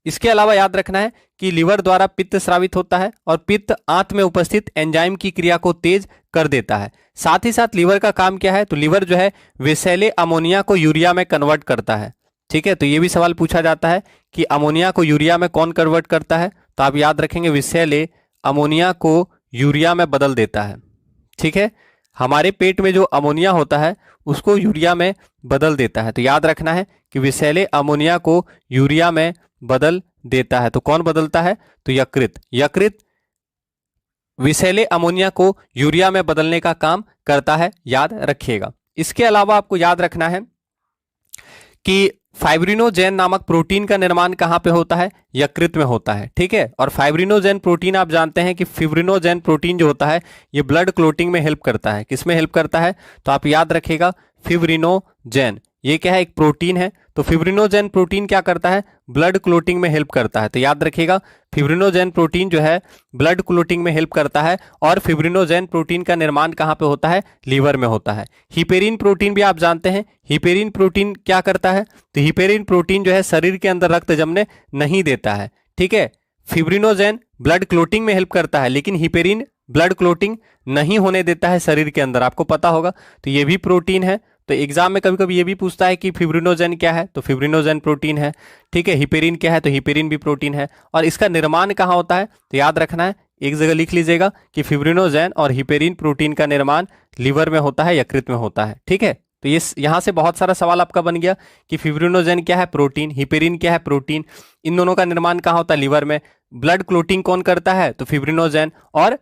इसके अलावा याद रखना है कि लीवर द्वारा पित्त स्रावित होता है और पित्त आंत में उपस्थित एंजाइम की क्रिया को तेज कर देता है। साथ ही साथ लीवर का काम क्या है, तो लीवर जो है विषैले अमोनिया को यूरिया में कन्वर्ट करता है। ठीक है, तो ये भी सवाल पूछा जाता है कि अमोनिया को यूरिया में कौन कन्वर्ट करता है, तो आप याद रखेंगे विषैले अमोनिया को यूरिया में बदल देता है। ठीक है, हमारे पेट में जो अमोनिया होता है उसको यूरिया में बदल देता है। तो याद रखना है कि विषैले अमोनिया को यूरिया में बदल देता है। तो कौन बदलता है, तो यकृत। यकृत विषैले अमोनिया को यूरिया में बदलने का काम करता है। याद रखिएगा। इसके अलावा आपको याद रखना है कि फाइब्रिनोजेन नामक प्रोटीन का निर्माण कहां पे होता है, यकृत में होता है। ठीक है, और फाइब्रिनोजेन प्रोटीन आप जानते हैं कि फिब्रिनोजेन प्रोटीन जो होता है ये ब्लड क्लोटिंग में हेल्प करता है। किसमें हेल्प करता है, तो आप याद रखिएगा फिब्रिनोजेन। ये क्या है, एक प्रोटीन है। तो फिब्रिनोजेन प्रोटीन क्या करता है, ब्लड क्लोटिंग में हेल्प करता है। तो याद रखिएगा फिब्रिनोजेन प्रोटीन जो है ब्लड क्लोटिंग में हेल्प करता है, और फिब्रिनोजेन प्रोटीन का निर्माण कहाँ पे होता है, लीवर में होता है। हिपेरिन प्रोटीन भी आप जानते हैं, हिपेरिन प्रोटीन क्या करता है, तो हिपेरिन प्रोटीन जो है शरीर के अंदर रक्त जमने नहीं देता है। ठीक है, फिब्रिनोजेन ब्लड क्लोटिंग में हेल्प करता है, लेकिन हिपेरिन ब्लड क्लोटिंग नहीं होने देता है शरीर के अंदर, आपको पता होगा। तो ये भी प्रोटीन है। तो एग्जाम में कभी कभी ये भी पूछता है कि फिब्रिनोजेन क्या है, तो फिब्रिनोजेन प्रोटीन है। ठीक है, हिपेरिन क्या है, तो हिपेरिन भी प्रोटीन है। और इसका निर्माण कहाँ होता है, तो याद रखना है, एक जगह लिख लीजिएगा कि फिब्रिनोजेन और हिपेरिन प्रोटीन का निर्माण लीवर में होता है, यकृत में होता है। ठीक है, तो ये यहाँ से बहुत सारा सवाल आपका बन गया कि फिब्रिनोजेन क्या है, प्रोटीन, हिपेरिन क्या है, प्रोटीन, इन दोनों का निर्माण कहाँ होता है, लीवर में। ब्लड क्लोटिंग कौन करता है, तो फिब्रिनोजेन, और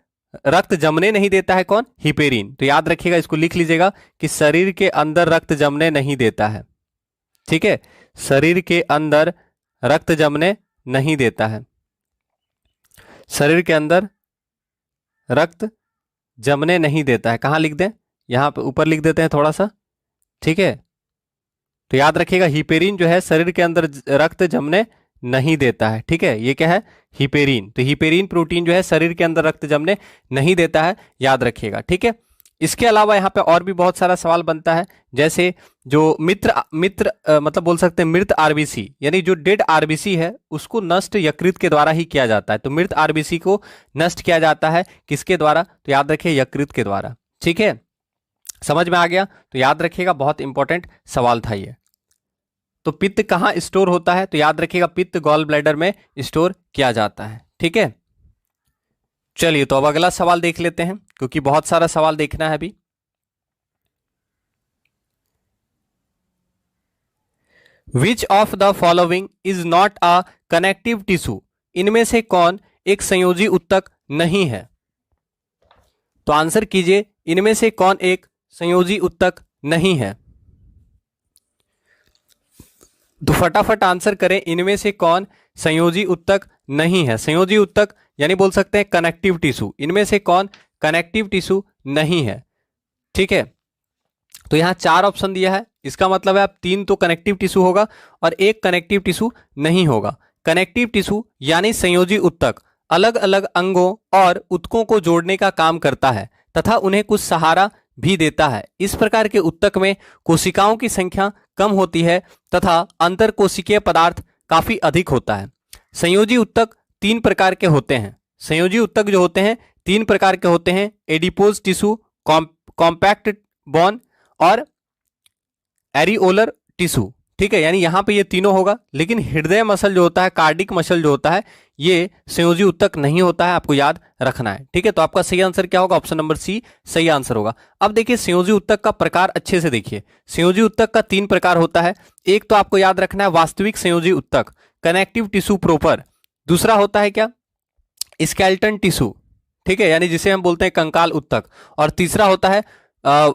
रक्त जमने नहीं देता है कौन, हिपेरिन। तो याद रखिएगा, इसको लिख लीजिएगा कि शरीर के अंदर रक्त जमने नहीं देता है। ठीक है, शरीर के अंदर रक्त जमने नहीं देता है, शरीर के अंदर रक्त जमने नहीं देता है। कहाँ लिख दें, यहां पे ऊपर लिख देते हैं थोड़ा सा। ठीक है, तो याद रखिएगा हिपेरिन जो है शरीर के अंदर रक्त जमने नहीं देता है। ठीक है, ये क्या है, हिपेरिन। तो हिपेरिन प्रोटीन जो है शरीर के अंदर रक्त जमने नहीं देता है, याद रखिएगा। ठीक है, इसके अलावा यहाँ पे और भी बहुत सारा सवाल बनता है, जैसे जो मतलब बोल सकते हैं मृत आरबीसी, यानी जो डेड आरबीसी है उसको नष्ट यकृत के द्वारा ही किया जाता है। तो मृत आरबीसी को नष्ट किया जाता है किसके द्वारा, तो याद रखिए यकृत के द्वारा। ठीक है, समझ में आ गया। तो याद रखिएगा, बहुत इंपॉर्टेंट सवाल था ये। तो पित्त कहाँ स्टोर होता है, तो याद रखिएगा पित्त गॉल ब्लैडर में स्टोर किया जाता है। ठीक है, चलिए तो अब अगला सवाल देख लेते हैं, क्योंकि बहुत सारा सवाल देखना है अभी। विच of the following is not a connective tissue, इनमें से कौन एक संयोजी ऊतक नहीं है। तो आंसर कीजिए, इनमें से कौन एक संयोजी ऊतक नहीं है। तो फटाफट आंसर करें, इनमें से कौन संयोजी ऊतक नहीं है। संयोजी ऊतक यानी बोल सकते हैं कनेक्टिव टिश्यू, इनमें से कौन कनेक्टिव टिश्यू नहीं है। ठीक है, तो यहां 4 ऑप्शन दिया है, इसका मतलब है आप 3 तो कनेक्टिव टिश्यू होगा और 1 कनेक्टिव टिश्यू नहीं होगा। कनेक्टिव टिश्यू यानी संयोजी ऊतक अलग अलग अंगों और ऊतकों को जोड़ने का काम करता है तथा उन्हें कुछ सहारा भी देता है। इस प्रकार के ऊतक में कोशिकाओं की संख्या कम होती है तथा अंतर कोशिकीय पदार्थ काफी अधिक होता है। संयोजी ऊतक 3 प्रकार के होते हैं। संयोजी ऊतक जो होते हैं 3 प्रकार के होते हैं, एडिपोज टिश्यू, कॉम्पैक्ट बोन और एरियोलर टिश्यू। ठीक है, यानी यहां पे ये तीनों होगा, लेकिन हृदय मसल जो होता है, कार्डिक मसल जो होता है, ये संयोजी ऊतक नहीं होता है, आपको याद रखना है। ठीक है, तो आपका सही आंसर क्या होगा, ऑप्शन नंबर सी सही आंसर होगा। अब देखिए संयोजी ऊतक का प्रकार अच्छे से देखिए। संयोजी ऊतक का 3 प्रकार होता है। एक तो आपको याद रखना है वास्तविक संयोजी ऊतक, कनेक्टिव टिश्यू प्रॉपर। दूसरा होता है क्या, स्केलेटन टिश्यू। ठीक है, यानी जिसे हम बोलते हैं कंकाल ऊतक। और तीसरा होता है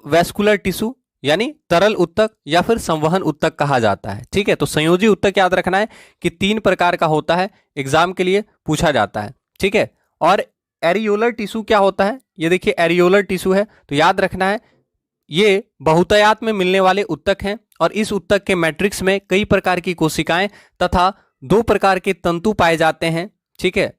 वैस्कुलर टिश्यू, यानी तरल ऊतक या फिर संवहन ऊतक कहा जाता है। ठीक है, तो संयोजी ऊतक याद रखना है कि 3 प्रकार का होता है, एग्जाम के लिए पूछा जाता है। ठीक है, और एरियोलर टिश्यू क्या होता है, ये देखिए एरियोलर टिश्यू है, तो याद रखना है ये बहुतायत में मिलने वाले ऊतक हैं और इस ऊतक के मैट्रिक्स में कई प्रकार की कोशिकाएं तथा 2 प्रकार के तंतु पाए जाते हैं। ठीक है,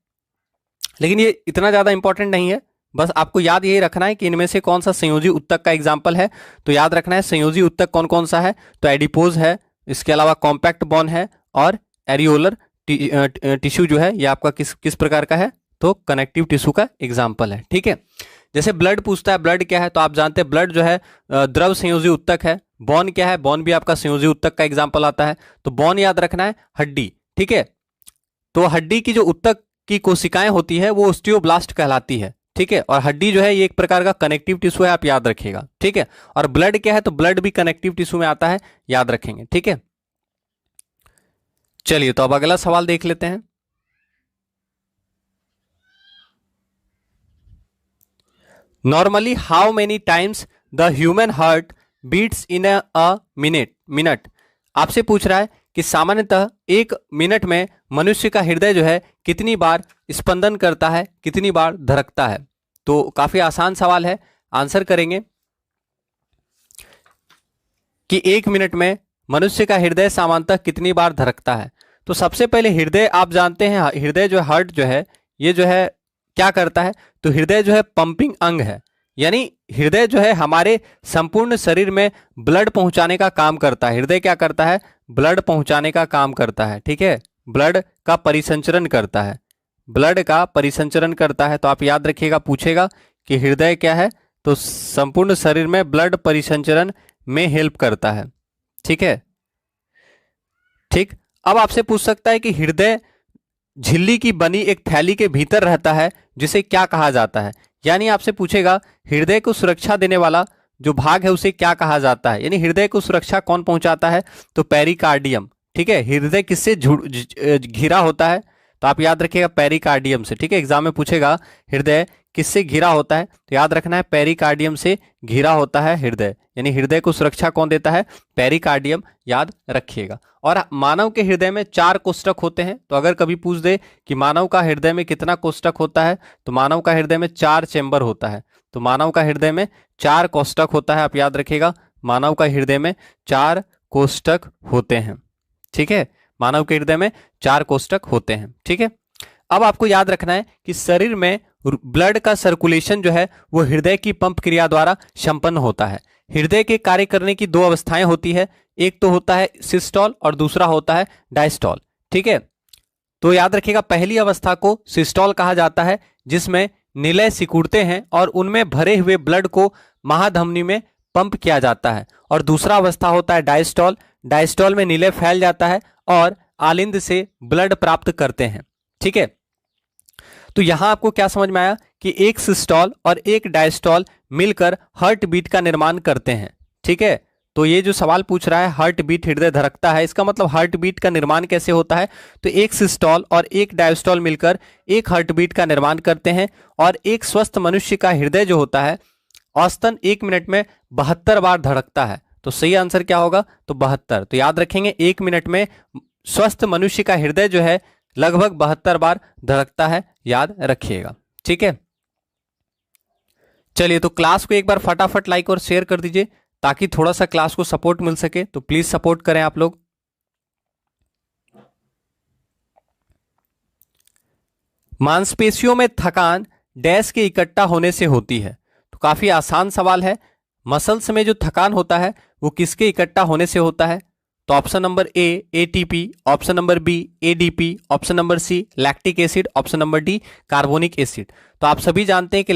लेकिन ये इतना ज्यादा इंपॉर्टेंट नहीं है, बस आपको याद यही रखना है कि इनमें से कौन सा संयोजी ऊतक का एग्जाम्पल है। तो याद रखना है संयोजी ऊतक कौन कौन सा है, तो एडिपोज है, इसके अलावा कॉम्पैक्ट बोन है और एरियोलर टिश्यू जो है ये आपका किस प्रकार का है, तो कनेक्टिव टिश्यू का एग्जाम्पल है। ठीक है, जैसे ब्लड पूछता है, ब्लड क्या है, तो आप जानते हैं ब्लड जो है द्रव संयोजी ऊतक है। बोन क्या है, बोन भी आपका संयोजी ऊतक का एग्जाम्पल आता है। तो बोन याद रखना है हड्डी। ठीक है, तो हड्डी की जो ऊतक की कोशिकाएं होती है वो ऑस्टियोब्लास्ट कहलाती है। ठीक है, और हड्डी जो है ये एक प्रकार का कनेक्टिव टिश्यू है, आप याद रखिएगा। ठीक है, और ब्लड क्या है, तो ब्लड भी कनेक्टिव टिश्यू में आता है, याद रखेंगे। ठीक है, चलिए तो अब अगला सवाल देख लेते हैं। Normally how many times the human heart beats in a minute. आपसे पूछ रहा है कि सामान्यतः 1 मिनट में मनुष्य का हृदय जो है कितनी बार स्पंदन करता है, कितनी बार धड़कता है। तो काफी आसान सवाल है, आंसर करेंगे कि 1 मिनट में मनुष्य का हृदय सामान्यतः कितनी बार धड़कता है? तो सबसे पहले हृदय, आप जानते हैं हृदय जो हार्ट जो है, ये जो है क्या करता है? तो हृदय जो है पंपिंग अंग है, यानी हृदय जो है हमारे संपूर्ण शरीर में ब्लड पहुंचाने का काम करता है। हृदय क्या करता है? ब्लड पहुंचाने का काम करता है, ठीक है, ब्लड का परिसंचरण करता है, ब्लड का परिसंचरण करता है। तो आप याद रखिएगा, पूछेगा कि हृदय क्या है, तो संपूर्ण शरीर में ब्लड परिसंचरण में हेल्प करता है, ठीक है। ठीक, अब आपसे पूछ सकता है कि हृदय झिल्ली की बनी एक थैली के भीतर रहता है, जिसे क्या कहा जाता है? यानी आपसे पूछेगा हृदय को सुरक्षा देने वाला जो भाग है उसे क्या कहा जाता है, यानी हृदय को सुरक्षा कौन पहुंचाता है? तो पेरिकार्डियम, ठीक है। हृदय किससे घिरा होता है? तो आप याद रखिएगा पेरिकार्डियम से, ठीक है। एग्जाम में पूछेगा हृदय किससे घिरा होता है, तो याद रखना है पेरिकार्डियम से घिरा होता है हृदय, यानी हृदय को सुरक्षा कौन देता है? पेरिकार्डियम, याद रखिएगा। और मानव के हृदय में 4 कोष्ठक होते हैं। तो अगर कभी पूछ दे कि मानव का हृदय में कितना कोष्ठक होता है, तो मानव का हृदय में 4 चेंबर होता है। तो मानव का हृदय में 4 कोष्ठक होता है, आप याद रखिएगा, मानव का हृदय में 4 कोष्ठक होते हैं, ठीक है। मानव के हृदय में 4 कोष्ठक होते हैं, ठीक है। अब आपको याद रखना है कि शरीर में ब्लड का सर्कुलेशन जो है वो हृदय की पंप क्रिया द्वारा संपन्न होता है। हृदय के कार्य करने की 2 अवस्थाएं होती है, एक तो होता है सिस्टोल और दूसरा होता है डायस्टोल, ठीक है। तो याद रखिएगा पहली अवस्था को सिस्टोल कहा जाता है, जिसमें निलय सिकुड़ते हैं और उनमें भरे हुए ब्लड को महाधमनी में पंप किया जाता है। और दूसरा अवस्था होता है डायस्टोल। डायस्टोल में निलय फैल जाता है और आलिंद से ब्लड प्राप्त करते हैं, ठीक है। तो यहां आपको क्या समझ में आया कि एक सिस्टोल और एक डायस्टोल मिलकर हार्ट बीट का निर्माण करते हैं, ठीक है। तो ये जो सवाल पूछ रहा है हार्ट बीट, हृदय धड़कता है, इसका मतलब हार्ट बीट का निर्माण कैसे होता है? तो एक सिस्टोल और एक डायस्टोल मिलकर एक हार्ट बीट का निर्माण करते हैं। और एक स्वस्थ मनुष्य का हृदय जो होता है औसतन 1 मिनट में 72 बार धड़कता है। तो सही आंसर क्या होगा? तो 72। तो याद रखेंगे 1 मिनट में स्वस्थ मनुष्य का हृदय जो है लगभग 72 बार धड़कता है, याद रखिएगा, ठीक है। चलिए, तो क्लास को एक बार फटाफट लाइक और शेयर कर दीजिए ताकि थोड़ा सा क्लास को सपोर्ट मिल सके। तो प्लीज सपोर्ट करें आप लोग। मांसपेशियों में थकान डैश के इकट्ठा होने से होती है। तो काफी आसान सवाल है। मसल्स में जो थकान होता है वो किसके इकट्ठा होने से होता है? तो option number A ATP, option number B ADP, option number C lactic acid, option number D carbonic acid. तो आप सभी जानते हैं कि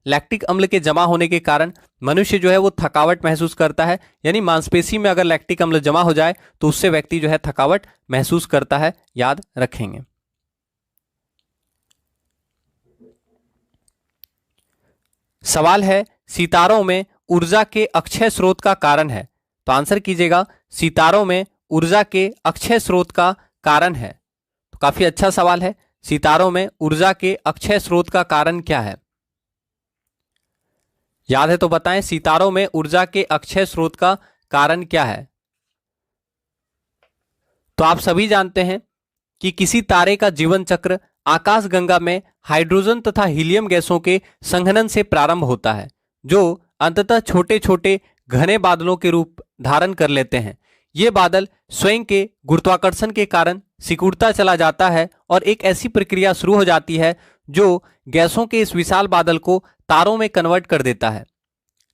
लैक्टिक अम्ल के जमा होने के कारण मनुष्य जो है वो थकावट महसूस करता है। यानी मांसपेशी में अगर लैक्टिक अम्ल जमा हो जाए तो उससे व्यक्ति जो है थकावट महसूस करता है, याद रखेंगे। सवाल है सितारों में ऊर्जा के अक्षय स्रोत का कारण है। तो आंसर कीजिएगा, सितारों में ऊर्जा के अक्षय स्रोत का कारण है। तो काफी अच्छा सवाल है। सितारों में ऊर्जा के अक्षय स्रोत का कारण क्या है? याद है तो बताएं, सितारों में ऊर्जा के अक्षय स्रोत का कारण क्या है? तो आप सभी जानते हैं कि किसी तारे का जीवन चक्र आकाशगंगा में हाइड्रोजन तथा हीलियम गैसों के संघनन से प्रारंभ होता है, जो अंततः छोटे छोटे घने बादलों के रूप धारण कर लेते हैं। ये बादल स्वयं के गुरुत्वाकर्षण के कारण सिकुड़ता चला जाता है और एक ऐसी प्रक्रिया शुरू हो जाती है जो गैसों के इस विशाल बादल को तारों में कन्वर्ट कर देता है,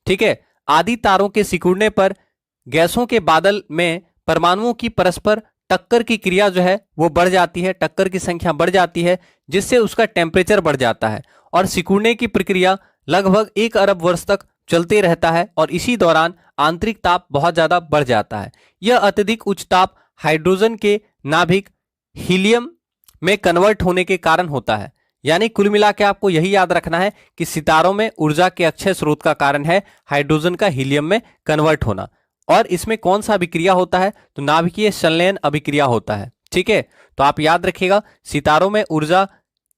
ठीक है। आदि तारों के सिकुड़ने पर गैसों के बादल में परमाणुओं की परस्पर टक्कर की क्रिया जो है वो बढ़ जाती है, टक्कर की संख्या बढ़ जाती है, जिससे उसका टेम्परेचर बढ़ जाता है और सिकुड़ने की प्रक्रिया लगभग 1 अरब वर्ष तक चलते रहता है और इसी दौरान आंतरिक ताप बहुत ज्यादा बढ़ जाता है। यह अत्यधिक उच्च ताप हाइड्रोजन के नाभिक हीलियम में कन्वर्ट होने के कारण होता है। यानी कुल मिला के आपको यही याद रखना है कि सितारों में ऊर्जा के अक्षय स्रोत का कारण है हाइड्रोजन का हीलियम में कन्वर्ट होना। और इसमें कौन सा अभिक्रिया होता है? तो नाभिकीय संलयन अभिक्रिया होता है, ठीक है। तो आप याद रखिएगा, सितारों में ऊर्जा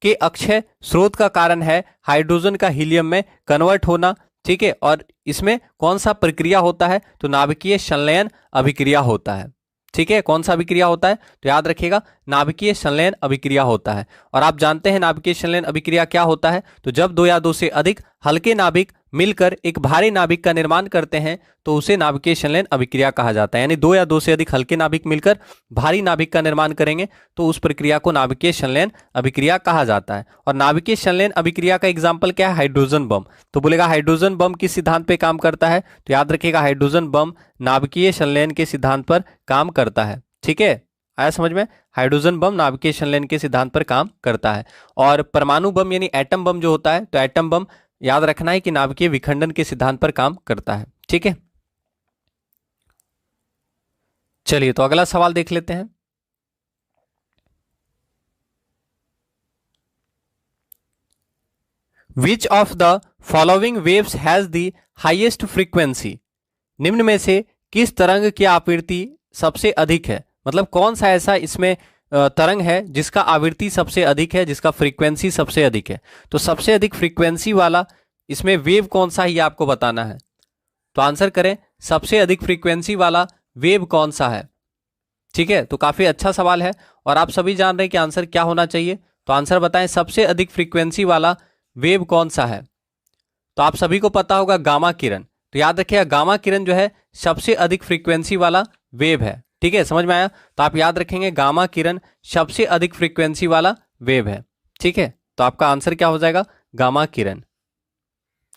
के अक्षय स्रोत का कारण है हाइड्रोजन का हीलियम में कन्वर्ट होना, ठीक है। और इसमें कौन सा प्रक्रिया होता है? तो नाभिकीय संलयन अभिक्रिया होता है, ठीक है। कौन सा अभिक्रिया होता है? तो याद रखिएगा, नाभिकीय संलयन अभिक्रिया होता है। और आप जानते हैं नाभिकीय संलयन अभिक्रिया क्या होता है? तो जब 2 या 2 से अधिक हल्के नाभिक मिलकर एक भारी नाभिक का निर्माण करते हैं तो उसे नाभिकीय संलयन अभिक्रिया कहा जाता है। यानी दो या दो से अधिक हल्के नाभिक मिलकर भारी नाभिक का निर्माण करेंगे तो उस प्रक्रिया को नाभिकीय संलयन अभिक्रिया कहा जाता है। और नाभिकीय संलयन अभिक्रिया का एग्जाम्पल क्या है? Hydrogen bomb. तो बोलेगा हाइड्रोजन बम किस सिद्धांत पे काम करता है? तो याद रखिएगा हाइड्रोजन बम नाभिकीय संलयन के सिद्धांत पर काम करता है। ठीक है, आया समझ में? हाइड्रोजन बम नाभिकीय संलयन के सिद्धांत पर काम करता है। और परमाणु बम यानी एटम बम जो होता है, तो एटम बम याद रखना है कि नाभिकीय विखंडन के सिद्धांत पर काम करता है। ठीक है, चलिए तो अगला सवाल देख लेते हैं। विच of the following waves has the highest frequency? निम्न में से किस तरंग की आवृत्ति सबसे अधिक है? मतलब कौन सा ऐसा इसमें तरंग है जिसका आवृत्ति सबसे अधिक है, जिसका फ्रीक्वेंसी सबसे अधिक है? तो सबसे अधिक फ्रीक्वेंसी वाला इसमें वेव कौन सा है ये आपको बताना है। तो आंसर करें, सबसे अधिक फ्रीक्वेंसी वाला वेव कौन सा है? ठीक है, तो काफी अच्छा सवाल है और आप सभी जान रहे हैं कि आंसर क्या होना चाहिए। तो आंसर बताएं, सबसे अधिक फ्रीक्वेंसी वाला वेव कौन सा है? तो आप सभी को पता होगा गामा किरण। तो याद रखिएगा गामा किरण जो है सबसे अधिक फ्रीक्वेंसी वाला वेव है। ठीक है, समझ में आया? तो आप याद रखेंगे गामा किरण सबसे अधिक फ्रीक्वेंसी वाला वेव है। ठीक है, तो आपका आंसर क्या हो जाएगा? गामा किरण।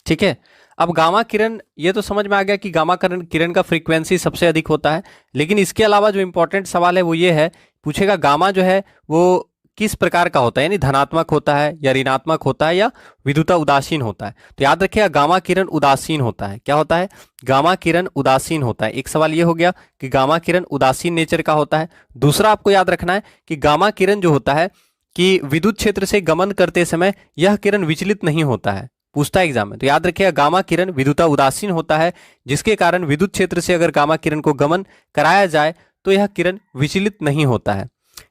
ठीक है, अब गामा किरण ये तो समझ में आ गया कि गामा किरण का फ्रीक्वेंसी सबसे अधिक होता है, लेकिन इसके अलावा जो इंपॉर्टेंट सवाल है वो ये है, पूछेगा गामा जो है वो किस प्रकार का होता है, यानी धनात्मक होता है या ऋणात्मक होता है या विद्युत उदासीन होता है? तो याद रखिएगा गामा किरण उदासीन होता है। क्या होता है? गामा किरण उदासीन होता है। एक सवाल ये हो गया कि गामा किरण उदासीन नेचर का होता है। दूसरा आपको याद रखना है कि गामा किरण जो होता है कि विद्युत क्षेत्र से गमन करते समय यह किरण विचलित नहीं होता है, पूछता है एग्जाम में। तो याद रखिएगा गामा किरण विद्युत उदासीन होता है, जिसके कारण विद्युत क्षेत्र से अगर गामा किरण को गमन कराया जाए तो यह किरण विचलित नहीं होता है।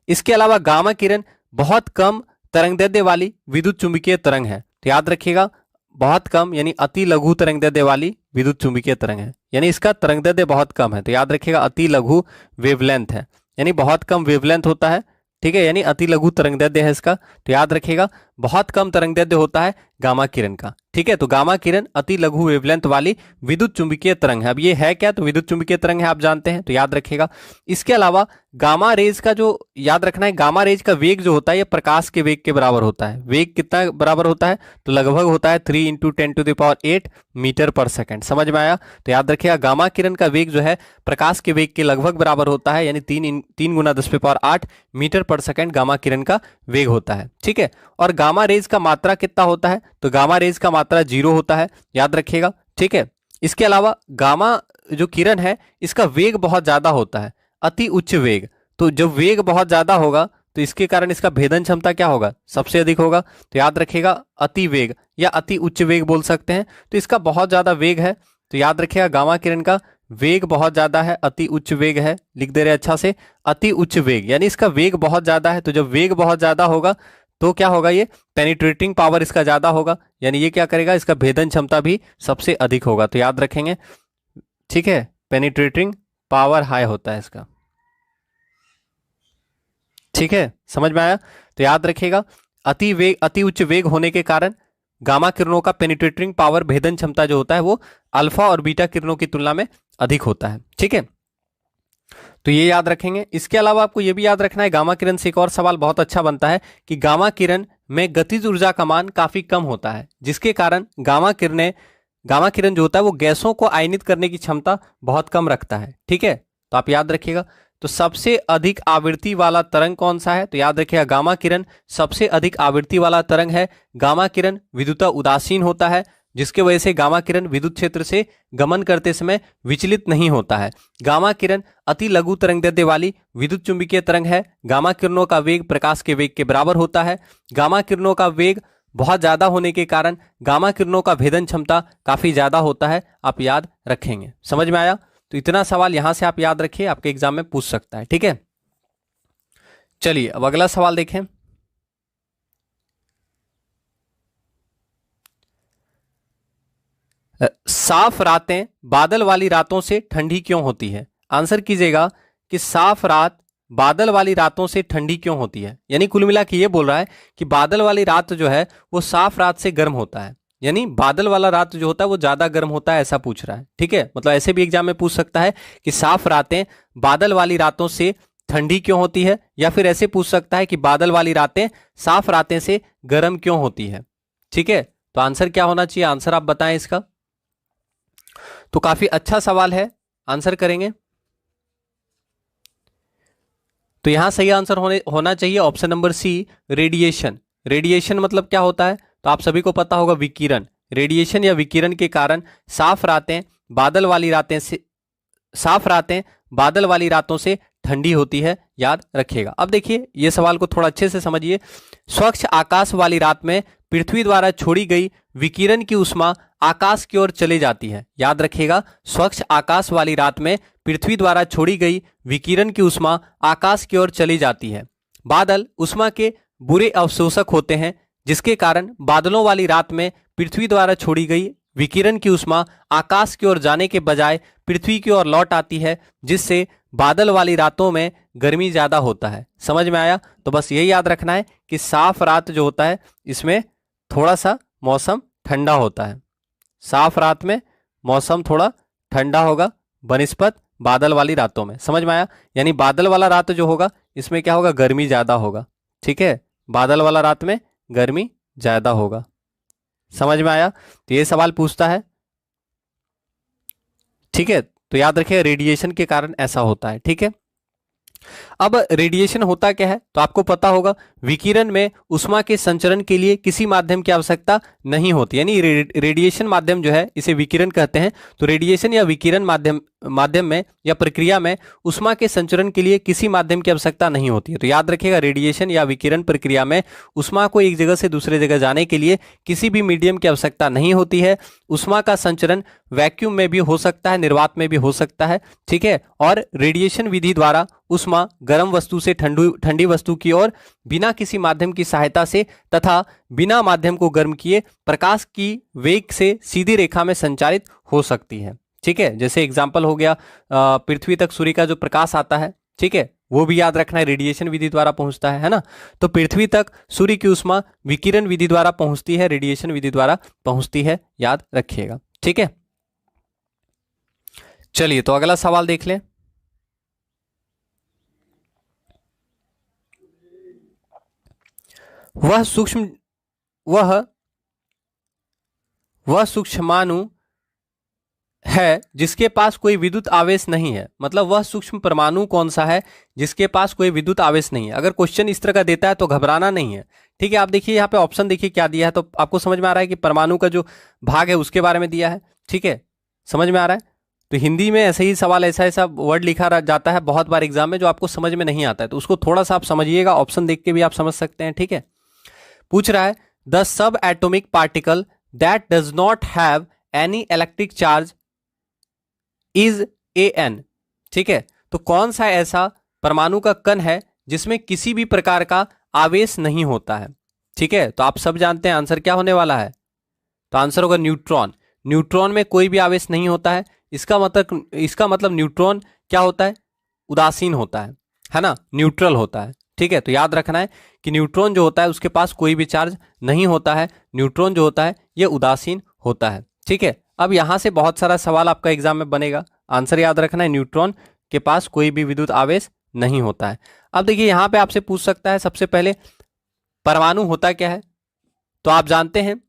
इसके अलावा गामा किरण बहुत कम तरंगदैर्ध्य वाली विद्युत चुंबकीय तरंग है। तो याद रखिएगा बहुत कम यानी अति लघु तरंगदैर्ध्य वाली विद्युत चुंबकीय तरंग है, यानी इसका तरंगदैर्ध्य बहुत कम है। तो याद रखिएगा अति लघु वेवलेंथ है, यानी बहुत कम वेवलेंथ होता है। ठीक है, यानी अति लघु तरंगदैर्ध्य है इसका। तो याद रखिएगा बहुत कम तरंगदैर्ध्य होता है गामा किरण का। ठीक है, तो गामा किरण अति लघु वेवलेंथ वाली विद्युत चुंबकीय तरंग है। अब ये है क्या? तो विद्युत चुंबकीय तरंग है, आप जानते हैं, तो याद रखिएगा। इसके अलावा गामा रेज का जो याद रखना है, गामा रेज का वेग जो होता है ये प्रकाश के वेग के बराबर होता है। वेग कितना बराबर होता है? तो लगभग होता है 3 × 10⁸ मीटर पर सेकंड। समझ में आया? तो याद रखिएगा गामा किरण का वेग जो है प्रकाश के वेग के लगभग बराबर होता है, यानी 3 × 10⁸ मीटर पर सेकंड गामा किरण का वेग होता है। ठीक है, और गामा रेज का मात्रा कितना होता है? तो गामा रेज का मात्रा 0 होता है, याद रखिएगा। ठीक है, इसके अलावा गामा जो किरण है इसका वेग बहुत ज्यादा होता है, अति उच्च वेग। तो जब वेग बहुत ज्यादा होगा तो इसके कारण इसका भेदन क्षमता क्या होगा? सबसे अधिक होगा। तो याद रखिएगा अति वेग या अति उच्च वेग बोल सकते हैं। तो इसका बहुत ज्यादा वेग है, तो याद रखिएगा गामा किरण का वेग बहुत ज्यादा है, अति उच्च वेग है। लिख दे रहे अच्छा से, अति उच्च वेग यानी इसका वेग बहुत ज्यादा है। तो जब वेग बहुत ज्यादा होगा तो क्या होगा? ये पेनिट्रेटिंग पावर इसका ज्यादा होगा, यानी ये क्या करेगा? इसका भेदन क्षमता भी सबसे अधिक होगा। तो याद रखेंगे। ठीक है, पेनिट्रेटिंग पावर हाई होता है इसका। ठीक है, समझ में आया? तो याद रखिएगा अति उच्च वेग होने के कारण गामा किरणों का पेनिट्रेटिंग पावर भेदन क्षमता जो होता है वो अल्फा और बीटा किरणों की तुलना में अधिक होता है। ठीक है, तो ये याद रखेंगे। इसके अलावा आपको ये भी याद रखना है, गामा किरण से एक और सवाल बहुत अच्छा बनता है कि गामा किरण में गतिज ऊर्जा का मान काफी कम होता है, जिसके कारण गामा किरण जो होता है वो गैसों को आयनित करने की क्षमता बहुत कम रखता है। ठीक है, तो आप याद रखिएगा। तो सबसे अधिक आवृत्ति वाला तरंग कौन सा है? तो याद रखिएगा गामा किरण सबसे अधिक आवृत्ति वाला तरंग है। गामा किरण विद्युत उदासीन होता है, जिसके वजह से गामा किरण विद्युत क्षेत्र से गमन करते समय विचलित नहीं होता है। गामा किरण अति लघु तरंगदैर्ध्य वाली विद्युत चुंबकीय तरंग है। गामा किरणों का वेग प्रकाश के वेग के बराबर होता है। गामा किरणों का वेग बहुत ज्यादा होने के कारण गामा किरणों का भेदन क्षमता काफी ज्यादा होता है, आप याद रखेंगे। समझ में आया? तो इतना सवाल यहां से आप याद रखिए, आपके एग्जाम में पूछ सकता है। ठीक है, चलिए अब अगला सवाल देखें। साफ रातें बादल वाली रातों से ठंडी क्यों होती है? आंसर कीजिएगा कि साफ रात बादल वाली रातों से ठंडी क्यों होती है। यानी कुल मिला के ये बोल रहा है कि बादल वाली रात जो है वो साफ रात से गर्म होता है। यानी बादल वाला रात जो होता है वो ज्यादा गर्म होता है, ऐसा पूछ रहा है। ठीक है, मतलब ऐसे भी एग्जाम में पूछ सकता है कि साफ रातें बादल वाली रातों से ठंडी क्यों होती है, या फिर ऐसे पूछ सकता है कि बादल वाली रातें साफ रातें से गर्म क्यों होती है। ठीक है, तो आंसर क्या होना चाहिए, आंसर आप बताएं इसका। तो काफी अच्छा सवाल है, आंसर करेंगे। तो यहां सही आंसर होना चाहिए option number C, radiation. Radiation मतलब क्या होता है, तो आप सभी को पता होगा, विकिरण। रेडिएशन या विकिरण के कारण साफ रातें बादल वाली रातों से ठंडी होती है, याद रखिएगा। अब देखिए ये सवाल को थोड़ा अच्छे से समझिए। स्वच्छ आकाश वाली रात में पृथ्वी द्वारा छोड़ी गई विकिरण की ऊष्मा आकाश की ओर चली जाती है, याद रखिएगा। स्वच्छ आकाश वाली रात में पृथ्वी द्वारा छोड़ी गई विकिरण की ऊष्मा आकाश की ओर चली जाती है। बादल ऊष्मा के बुरे अवशोषक होते हैं, जिसके कारण बादलों वाली रात में पृथ्वी द्वारा छोड़ी गई विकिरण की ऊष्मा आकाश की ओर जाने के बजाय पृथ्वी की ओर लौट आती है, जिससे बादल वाली रातों में गर्मी ज्यादा होता है। समझ में आया? तो बस यही याद रखना है कि साफ रात जो होता है इसमें थोड़ा सा मौसम ठंडा होता है। साफ रात में मौसम थोड़ा ठंडा होगा बनिस्पत बादल वाली रातों में। समझ में आया? यानी बादल वाला रात जो होगा इसमें क्या होगा, गर्मी ज्यादा होगा। ठीक है, बादल वाला रात में गर्मी ज्यादा होगा। समझ में आया? तो ये सवाल पूछता है। ठीक है, तो याद रखिए रेडिएशन के कारण ऐसा होता है। ठीक है, अब रेडिएशन होता क्या है, तो आपको पता होगा विकिरण में ऊष्मा के संचरण के लिए किसी माध्यम की आवश्यकता नहीं होती, यानी रेडिएशन माध्यम जो है इसे विकिरण कहते हैं। तो रेडिएशन या विकिरण माध्यम में या प्रक्रिया में ऊष्मा के संचरण के लिए किसी माध्यम की आवश्यकता नहीं होती है। तो याद रखिएगा रेडिएशन या विकिरण प्रक्रिया में ऊष्मा को एक जगह से दूसरे जगह जाने के लिए किसी भी मीडियम की आवश्यकता नहीं होती है। ऊष्मा का संचरण वैक्यूम में भी हो सकता है, निर्वात में भी हो सकता है। ठीक है, और रेडिएशन विधि द्वारा ऊष्मा गर्म वस्तु से ठंडी वस्तु की ओर बिना किसी माध्यम की सहायता से तथा बिना माध्यम को गर्म किए प्रकाश की वेग से सीधी रेखा में संचारित हो सकती है। ठीक है, जैसे एग्जांपल हो गया पृथ्वी तक सूर्य का जो प्रकाश आता है, ठीक है, वो भी याद रखना है, रेडिएशन विधि द्वारा पहुंचता है ना। तो पृथ्वी तक सूर्य की ऊष्मा विकिरण विधि द्वारा पहुंचती है, रेडिएशन विधि द्वारा पहुंचती है, याद रखिएगा। ठीक है, चलिए तो अगला सवाल देख लें। वह सूक्ष्माणु है जिसके पास कोई विद्युत आवेश नहीं है। मतलब वह सूक्ष्म परमाणु कौन सा है जिसके पास कोई विद्युत आवेश नहीं है। अगर क्वेश्चन इस तरह का देता है तो घबराना नहीं है। ठीक है, आप देखिए यहाँ पे ऑप्शन देखिए क्या दिया है, तो आपको समझ में आ रहा है कि परमाणु का जो भाग है उसके बारे में दिया है। ठीक है, समझ में आ रहा है? तो हिंदी में ऐसे ही सवाल ऐसा वर्ड लिखा जाता है बहुत बार एग्जाम में जो आपको समझ में नहीं आता है, तो उसको थोड़ा सा आप समझिएगा, ऑप्शन देख के भी आप समझ सकते हैं। ठीक है, पूछ रहा है the sub atomic particle that does not have any electric charge is an. ठीक है, तो कौन सा ऐसा परमाणु का कण है जिसमें किसी भी प्रकार का आवेश नहीं होता है। ठीक है, तो आप सब जानते हैं आंसर क्या होने वाला है, तो आंसर होगा न्यूट्रॉन। न्यूट्रॉन में कोई भी आवेश नहीं होता है। इसका मतलब न्यूट्रॉन क्या होता है, उदासीन होता है ना, न्यूट्रल होता है। ठीक है, तो याद रखना है कि न्यूट्रॉन जो होता है उसके पास कोई भी चार्ज नहीं होता है। न्यूट्रॉन जो होता है ये उदासीन होता है। ठीक है, अब यहां से बहुत सारा सवाल आपका एग्जाम में बनेगा। आंसर याद रखना है, न्यूट्रॉन के पास कोई भी विद्युत आवेश नहीं होता है। अब देखिए यहां पे आपसे पूछ सकता है सबसे पहले परमाणु होता क्या है, तो आप जानते हैं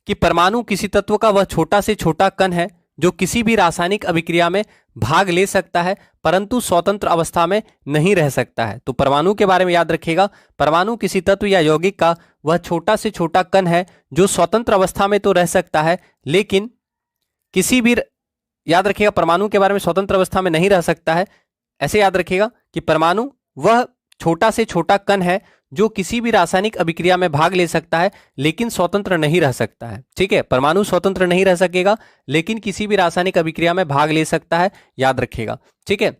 कि परमाणु किसी तत्व का वह छोटा से छोटा कण है जो किसी भी रासायनिक अभिक्रिया में भाग ले सकता है परंतु स्वतंत्र अवस्था में नहीं रह सकता है। तो परमाणु के बारे में याद रखिएगा, परमाणु किसी तत्व या यौगिक का वह छोटा से छोटा कण है जो स्वतंत्र अवस्था में तो रह सकता है लेकिन किसी भी, याद रखिएगा परमाणु के बारे में स्वतंत्र अवस्था में नहीं रह सकता है। ऐसे याद रखिएगा कि परमाणु वह छोटा से छोटा कण है जो किसी भी रासायनिक अभिक्रिया में भाग ले सकता है लेकिन स्वतंत्र नहीं रह सकता है। ठीक है, परमाणु स्वतंत्र नहीं रह सकेगा लेकिन किसी भी रासायनिक अभिक्रिया में भाग ले सकता है, याद रखिएगा। ठीक है,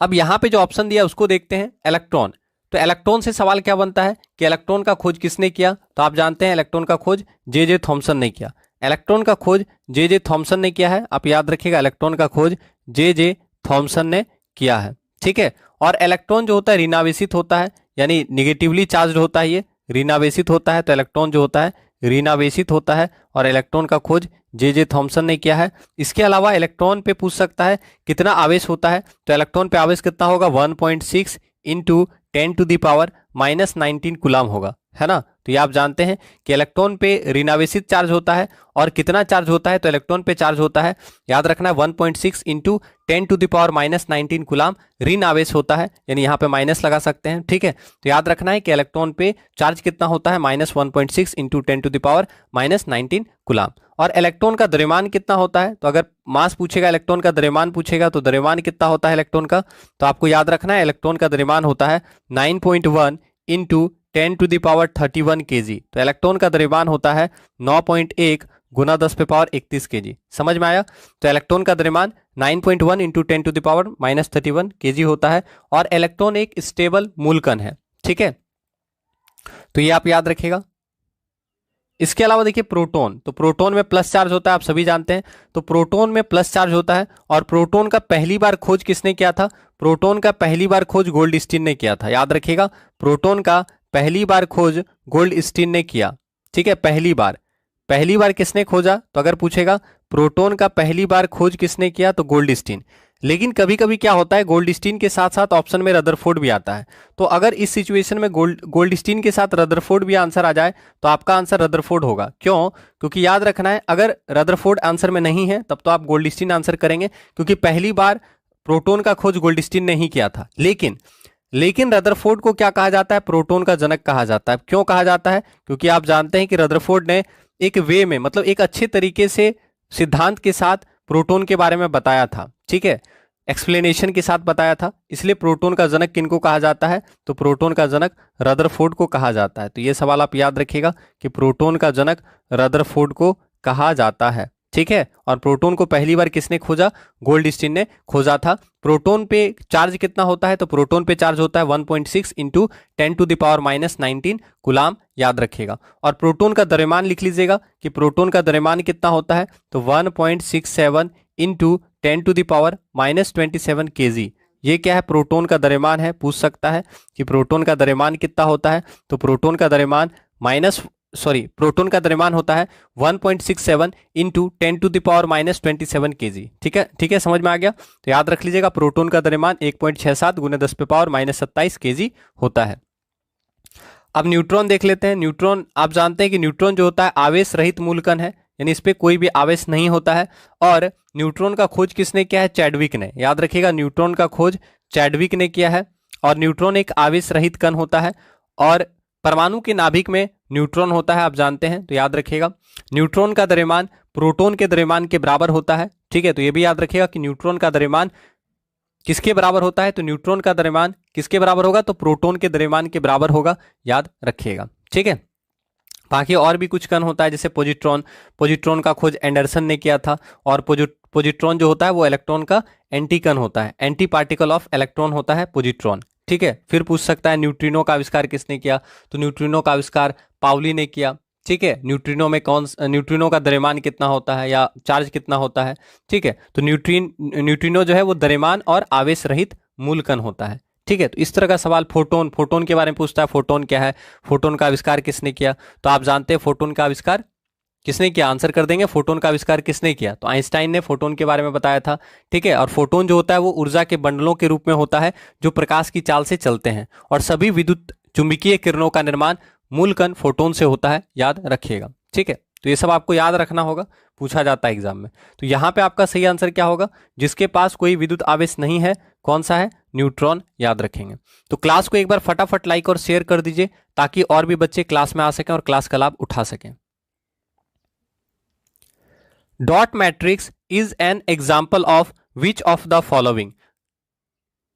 अब यहां पे जो ऑप्शन दिया उसको देखते हैं, इलेक्ट्रॉन। तो इलेक्ट्रॉन से सवाल क्या बनता है कि इलेक्ट्रॉन का खोज किसने किया, तो आप जानते हैं इलेक्ट्रॉन का खोज जे थॉमसन ने किया। इलेक्ट्रॉन का खोज जे थॉमसन ने किया है, आप याद रखिएगा इलेक्ट्रॉन का खोज जे थॉमसन ने किया है। ठीक है, और इलेक्ट्रॉन जो होता है ऋणावेशित होता है, यानी निगेटिवली चार्ज होता है, ये ऋणावेशित होता है, तो इलेक्ट्रॉन जो होता है ऋणावेशित होता है और इलेक्ट्रॉन का खोज जे थॉमसन ने किया है। इसके अलावा इलेक्ट्रॉन पे पूछ सकता है कितना आवेश होता है, तो इलेक्ट्रॉन पे आवेश कितना होगा 1.6 इंटू 10⁻⁻19 कूलाम होगा, है ना। तो ये आप जानते हैं कि इलेक्ट्रॉन पे ऋणावेशित चार्ज होता है और कितना चार्ज होता है, तो इलेक्ट्रॉन पे चार्ज होता है, याद रखना है 1.6 इंटू 10⁻⁻19 कूलाम ऋण आवेश होता है, यानी यहाँ पे माइनस लगा सकते हैं, ठीक है। तो याद रखना है कि इलेक्ट्रॉन पे चार्ज कितना होता है -1.6 इंटू 10⁻⁻19 कूलाम। और इलेक्ट्रॉन का द्रव्यमान कितना होता है, तो अगर मास पूछेगा, इलेक्ट्रॉन का द्रव्यमान पूछेगा, तो द्रव्यमान कितना होता है इलेक्ट्रॉन का, तो आपको याद रखना है इलेक्ट्रॉन का द्रव्यमान होता है 9.1 इंटू 10⁻31 kg। तो इलेक्ट्रॉन का द्रव्यमान होता है 9.1 गुना 10⁻31 kg। समझ में आया। तो इलेक्ट्रॉन का द्रव्यमान 9.1 इंटू 10⁻31 kg होता है और इलेक्ट्रॉन एक स्टेबल मूलकण है, ठीक है। तो ये आप याद रखिएगा। इसके अलावा देखिए प्रोटॉन, तो प्रोटॉन में प्लस चार्ज होता है, आप सभी जानते हैं। तो प्रोटॉन में प्लस चार्ज होता है और प्रोटॉन का पहली बार खोज किसने किया था, प्रोटॉन का पहली बार खोज गोल्डस्टीन ने किया था, याद रखिएगा। प्रोटॉन का पहली बार खोज गोल्डस्टीन ने किया, ठीक है। पहली बार किसने खोजा, तो अगर पूछेगा प्रोटॉन का पहली बार खोज किसने किया, तो गोल्डस्टीन। लेकिन कभी कभी क्या होता है, गोल्डस्टीन के साथ साथ ऑप्शन में रदरफोर्ड भी आता है। तो अगर इस सिचुएशन में गोल्डस्टीन के साथ रदरफोर्ड भी आंसर आ जाए तो आपका आंसर रदरफोर्ड होगा। क्यों, क्योंकि याद रखना है अगर रदरफोर्ड आंसर में नहीं है तब तो आप गोल्डस्टीन आंसर करेंगे, क्योंकि पहली बार प्रोटॉन का खोज गोल्डस्टीन ने ही किया था। लेकिन रदरफोर्ड को क्या कहा जाता है, प्रोटॉन का जनक कहा जाता है। क्यों कहा जाता है, क्योंकि आप जानते हैं कि रदरफोर्ड ने एक वे में, मतलब एक अच्छे तरीके से सिद्धांत के साथ प्रोटॉन के बारे में बताया था, ठीक है, एक्सप्लेनेशन के साथ बताया था। इसलिए प्रोटॉन का जनक किनको कहा जाता है, तो प्रोटॉन का जनक रदरफोर्ड को कहा जाता है। तो ये सवाल आप याद रखिएगा कि प्रोटॉन का जनक रदरफोर्ड को कहा जाता है, ठीक है। और प्रोटॉन को पहली बार किसने खोजा, गोल्डस्टीन ने खोजा था। प्रोटॉन पे चार्ज कितना होता है, तो प्रोटॉन पे चार्ज होता है 1.6 इंटू 10⁻⁻19 कूलाम, याद रखिएगा। और प्रोटॉन का द्रव्यमान लिख लीजिएगा कि प्रोटॉन का द्रव्यमान कितना होता है, तो 1.67 इंटू 10⁻⁻27 kg। ये क्या है, प्रोटॉन का द्रव्यमान है। पूछ सकता है कि प्रोटॉन का द्रव्यमान कितना होता है, तो प्रोटॉन का द्रव्यमान प्रोटॉन का द्रव्यमान होता है 1.67 इंटू 10⁻⁻27 kg, ठीक है, समझ में आ गया। तो याद रख लीजिएगा प्रोटॉन का द्रव्यमान 1.67 गुना 10⁻⁻27 kg होता है। अब न्यूट्रॉन देख लेते हैं। न्यूट्रॉन, आप जानते हैं कि न्यूट्रॉन जो होता है आवेश रहित मूलकण है, यानी इस पे कोई भी आवेश नहीं होता है। और न्यूट्रॉन का खोज किसने किया है, चैडविक ने, याद रखिएगा न्यूट्रॉन का खोज चैडविक ने किया है। और न्यूट्रॉन एक आवेश रहित कण होता है और परमाणु के नाभिक में न्यूट्रॉन होता है, आप जानते हैं। तो याद रखिएगा न्यूट्रॉन का द्रव्यमान प्रोटॉन के द्रव्यमान के बराबर होता है, ठीक है। तो ये भी याद रखिएगा कि न्यूट्रॉन का द्रव्यमान किसके बराबर होता है, तो न्यूट्रॉन का द्रव्यमान किसके बराबर होगा, तो प्रोटॉन के द्रव्यमान के बराबर होगा, याद रखिएगा, ठीक है। बाकी और भी कुछ कण होता है, जैसे पोजिट्रॉन का खोज एंडरसन ने किया था। और पोजिट्रॉन जो होता है वो इलेक्ट्रॉन का एंटी कण होता है, एंटी पार्टिकल ऑफ इलेक्ट्रॉन होता है पोजिट्रॉन, ठीक है। फिर पूछ सकता है न्यूट्रिनो का आविष्कार किसने किया, तो न्यूट्रिनो का आविष्कार पाउली ने किया, ठीक है। न्यूट्रिनो का द्रव्यमान कितना होता है या चार्ज कितना होता है, ठीक है। तो न्यूट्रिनो जो है वो द्रव्यमान और आवेश रहित मूलकण होता है, ठीक है। तो इस तरह का सवाल फोटोन के बारे में पूछता है। फोटोन क्या है, फोटोन का आविष्कार किसने किया, तो आप जानते हैं फोटोन का आविष्कार किसने किया, आंसर कर देंगे फोटोन का आविष्कार किसने किया, तो आइंस्टाइन ने फोटोन के बारे में बताया था, ठीक है। और फोटोन जो होता है वो ऊर्जा के बंडलों के रूप में होता है जो प्रकाश की चाल से चलते हैं। और सभी विद्युत चुंबकीय किरणों का निर्माण मूलकण फोटोन से होता है, याद रखिएगा, ठीक है। तो ये सब आपको याद रखना होगा, पूछा जाता है एग्जाम में। तो यहाँ पे आपका सही आंसर क्या होगा, जिसके पास कोई विद्युत आवेश नहीं है, कौन सा है, न्यूट्रॉन, याद रखेंगे। तो क्लास को एक बार फटाफट लाइक और शेयर कर दीजिए ताकि और भी बच्चे क्लास में आ सकें और क्लास का लाभ उठा सकें। Dot matrix is an example of which of the following.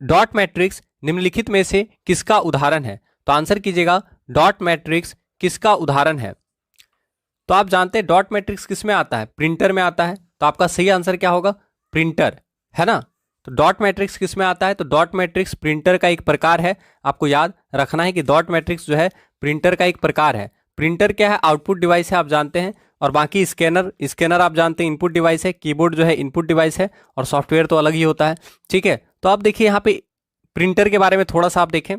Dot matrix निम्नलिखित में से किसका उदाहरण है, तो आंसर कीजिएगा डॉट मैट्रिक्स किसका उदाहरण है। तो आप जानते हैं डॉट मैट्रिक्स किस में आता है, प्रिंटर में आता है। तो आपका सही आंसर क्या होगा, प्रिंटर, है ना। तो डॉट मैट्रिक्स किस में आता है, तो डॉट मैट्रिक्स प्रिंटर का एक प्रकार है। आपको याद रखना है कि डॉट मैट्रिक्स जो है प्रिंटर का एक प्रकार है। प्रिंटर क्या है, आउटपुट डिवाइस है, आप जानते हैं। और बाकी स्कैनर आप जानते हैं इनपुट डिवाइस है, कीबोर्ड जो है इनपुट डिवाइस है और सॉफ्टवेयर तो अलग ही होता है, ठीक है। तो आप देखिए यहाँ पे प्रिंटर के बारे में थोड़ा सा आप देखें।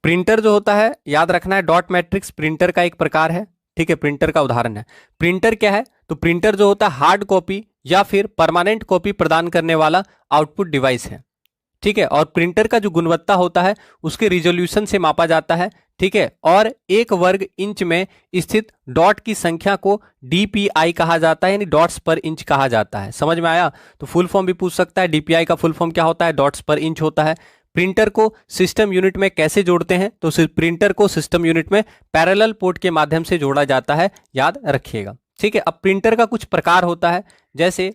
प्रिंटर जो होता है याद रखना है, डॉट मैट्रिक्स प्रिंटर का एक प्रकार है, ठीक है, प्रिंटर का उदाहरण है। प्रिंटर क्या है? तो प्रिंटर जो होता है हार्ड कॉपी या फिर परमानेंट कॉपी प्रदान करने वाला आउटपुट डिवाइस है, ठीक है। और प्रिंटर का जो गुणवत्ता होता है उसके रिजोल्यूशन से मापा जाता है, ठीक है। और 1 वर्ग इंच में स्थित डॉट की संख्या को डीपीआई कहा जाता है, यानी डॉट्स पर इंच कहा जाता है। समझ में आया? तो फुल फॉर्म भी पूछ सकता है, डीपीआई का फुल फॉर्म क्या होता है? डॉट्स पर इंच होता है। प्रिंटर को सिस्टम यूनिट में कैसे जोड़ते हैं? तो प्रिंटर को सिस्टम यूनिट में पैरेलल पोर्ट के माध्यम से जोड़ा जाता है, याद रखिएगा, ठीक है। अब प्रिंटर का कुछ प्रकार होता है, जैसे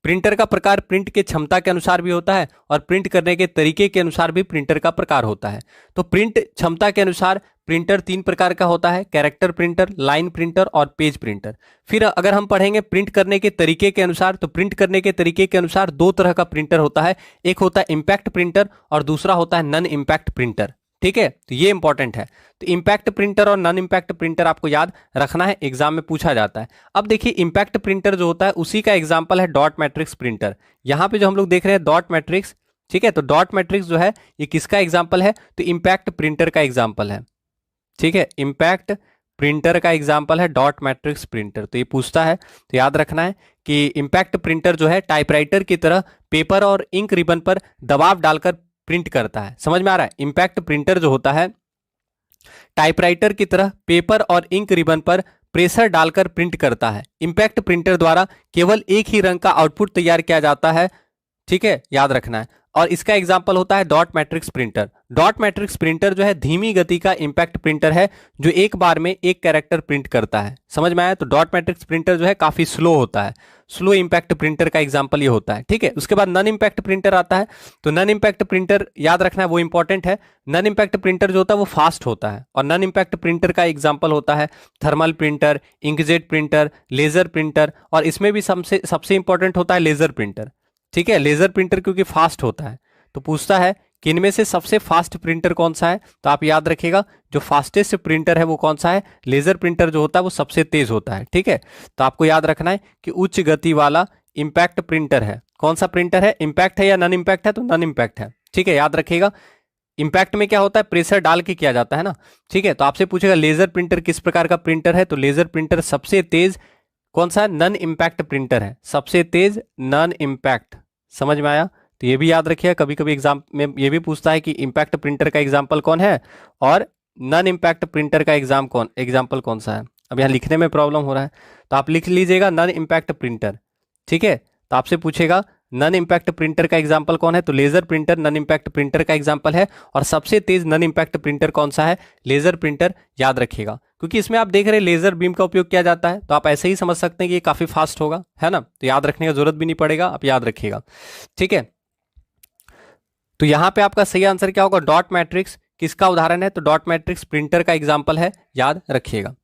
प्रिंटर का प्रकार प्रिंट के क्षमता के अनुसार भी होता है और प्रिंट करने के तरीके के अनुसार भी प्रिंटर का प्रकार होता है। तो प्रिंट क्षमता के अनुसार प्रिंटर 3 प्रकार का होता है, कैरेक्टर प्रिंटर, लाइन प्रिंटर और पेज प्रिंटर। फिर अगर हम पढ़ेंगे प्रिंट करने के तरीके के अनुसार, तो प्रिंट करने के तरीके के अनुसार 2 तरह का प्रिंटर होता है, एक होता है इंपैक्ट प्रिंटर और दूसरा होता है नॉन इंपैक्ट प्रिंटर, ठीक है। तो ये इंपॉर्टेंट है। तो इंपैक्ट प्रिंटर और नॉन इंपैक्ट प्रिंटर आपको याद रखना है, एग्जाम में पूछा जाता है। अब देखिए इंपैक्ट प्रिंटर जो होता है उसी का एग्जांपल है डॉट मैट्रिक्स प्रिंटर। यहां पे जो हम लोग देख रहे हैं डॉट मैट्रिक्स, ठीक है। तो डॉट मैट्रिक्स जो है ये किसका एग्जांपल है? तो इंपैक्ट प्रिंटर का एग्जांपल है, ठीक है। इंपैक्ट प्रिंटर का एग्जांपल है डॉट मैट्रिक्स प्रिंटर। तो ये पूछता है, तो याद रखना है कि इंपैक्ट प्रिंटर जो है टाइपराइटर की तरह पेपर और इंक रिबन पर दबाव डालकर प्रिंट करता है। समझ में आ रहा है? इंपैक्ट प्रिंटर जो होता है टाइपराइटर की तरह पेपर और इंक रिबन पर प्रेशर डालकर प्रिंट करता है। इंपैक्ट प्रिंटर द्वारा केवल एक ही रंग का आउटपुट तैयार किया जाता है, ठीक है, याद रखना है। और इसका एग्जांपल होता है dot matrix printer. Dot matrix printer जो है धीमी गति का इंपैक्ट प्रिंटर है जो एक बार में एक कैरेक्टर प्रिंट करता है। समझ में आया? तो डॉट मैट्रिक्स प्रिंटर जो है काफी स्लो होता है, स्लो इंपैक्ट प्रिंटर का एग्जांपल ये होता है, ठीक है। उसके बाद नॉन इंपैक्ट प्रिंटर आता है। तो नॉन इंपैक्ट प्रिंटर याद रखना है, वो इंपॉर्टेंट है। नॉन इंपैक्ट प्रिंटर जो होता है वो फास्ट होता है और नॉन इंपैक्ट प्रिंटर का एग्जांपल होता है thermal printer, inkjet printer, laser printer और इसमें भी सबसे इंपॉर्टेंट होता है लेजर प्रिंटर, ठीक है। लेजर प्रिंटर क्योंकि फास्ट होता है। तो पूछता है कि इनमें से सबसे फास्ट प्रिंटर कौन सा है? तो आप याद रखिएगा जो फास्टेस्ट प्रिंटर है वो कौन सा है? लेजर प्रिंटर जो होता है वो सबसे तेज होता है, ठीक है। तो आपको याद रखना है कि उच्च गति वाला इंपैक्ट प्रिंटर है। कौन सा प्रिंटर है? इंपैक्ट है या नॉन इंपैक्ट है? तो नॉन इंपैक्ट है, ठीक है, याद रखिएगा। इंपैक्ट में क्या होता है? प्रेशर डाल के किया जाता है ना, ठीक है। तो आपसे पूछेगा लेजर प्रिंटर किस प्रकार का प्रिंटर है? तो लेजर प्रिंटर सबसे तेज कौन सा है? नॉन इंपैक्ट प्रिंटर है, सबसे तेज नॉन इंपैक्ट। समझ में आया? तो ये भी याद रखिए, कभी कभी एग्जाम में ये भी पूछता है कि इंपैक्ट प्रिंटर का एग्जांपल कौन है और नॉन इंपैक्ट प्रिंटर का एग्जांपल कौन सा है। अब यहाँ लिखने में प्रॉब्लम हो रहा है तो आप लिख लीजिएगा नॉन इंपैक्ट प्रिंटर, ठीक है। तो आपसे पूछेगा नॉन इंपैक्ट प्रिंटर का एग्जांपल कौन है? तो laser printer non impact printer का एग्जांपल है और सबसे तेज नॉन इंपैक्ट प्रिंटर कौन सा है? लेजर प्रिंटर, याद रखिएगा। क्योंकि इसमें आप देख रहे हैं लेजर बीम का उपयोग किया जाता है, तो आप ऐसे ही समझ सकते हैं कि ये काफी फास्ट होगा, है ना। तो याद रखने की जरूरत भी नहीं पड़ेगा, आप याद रखिएगा, ठीक है। तो यहां पे आपका सही आंसर क्या होगा? डॉट मैट्रिक्स किसका उदाहरण है? तो डॉट मैट्रिक्स प्रिंटर का एग्जांपल है, याद रखिएगा।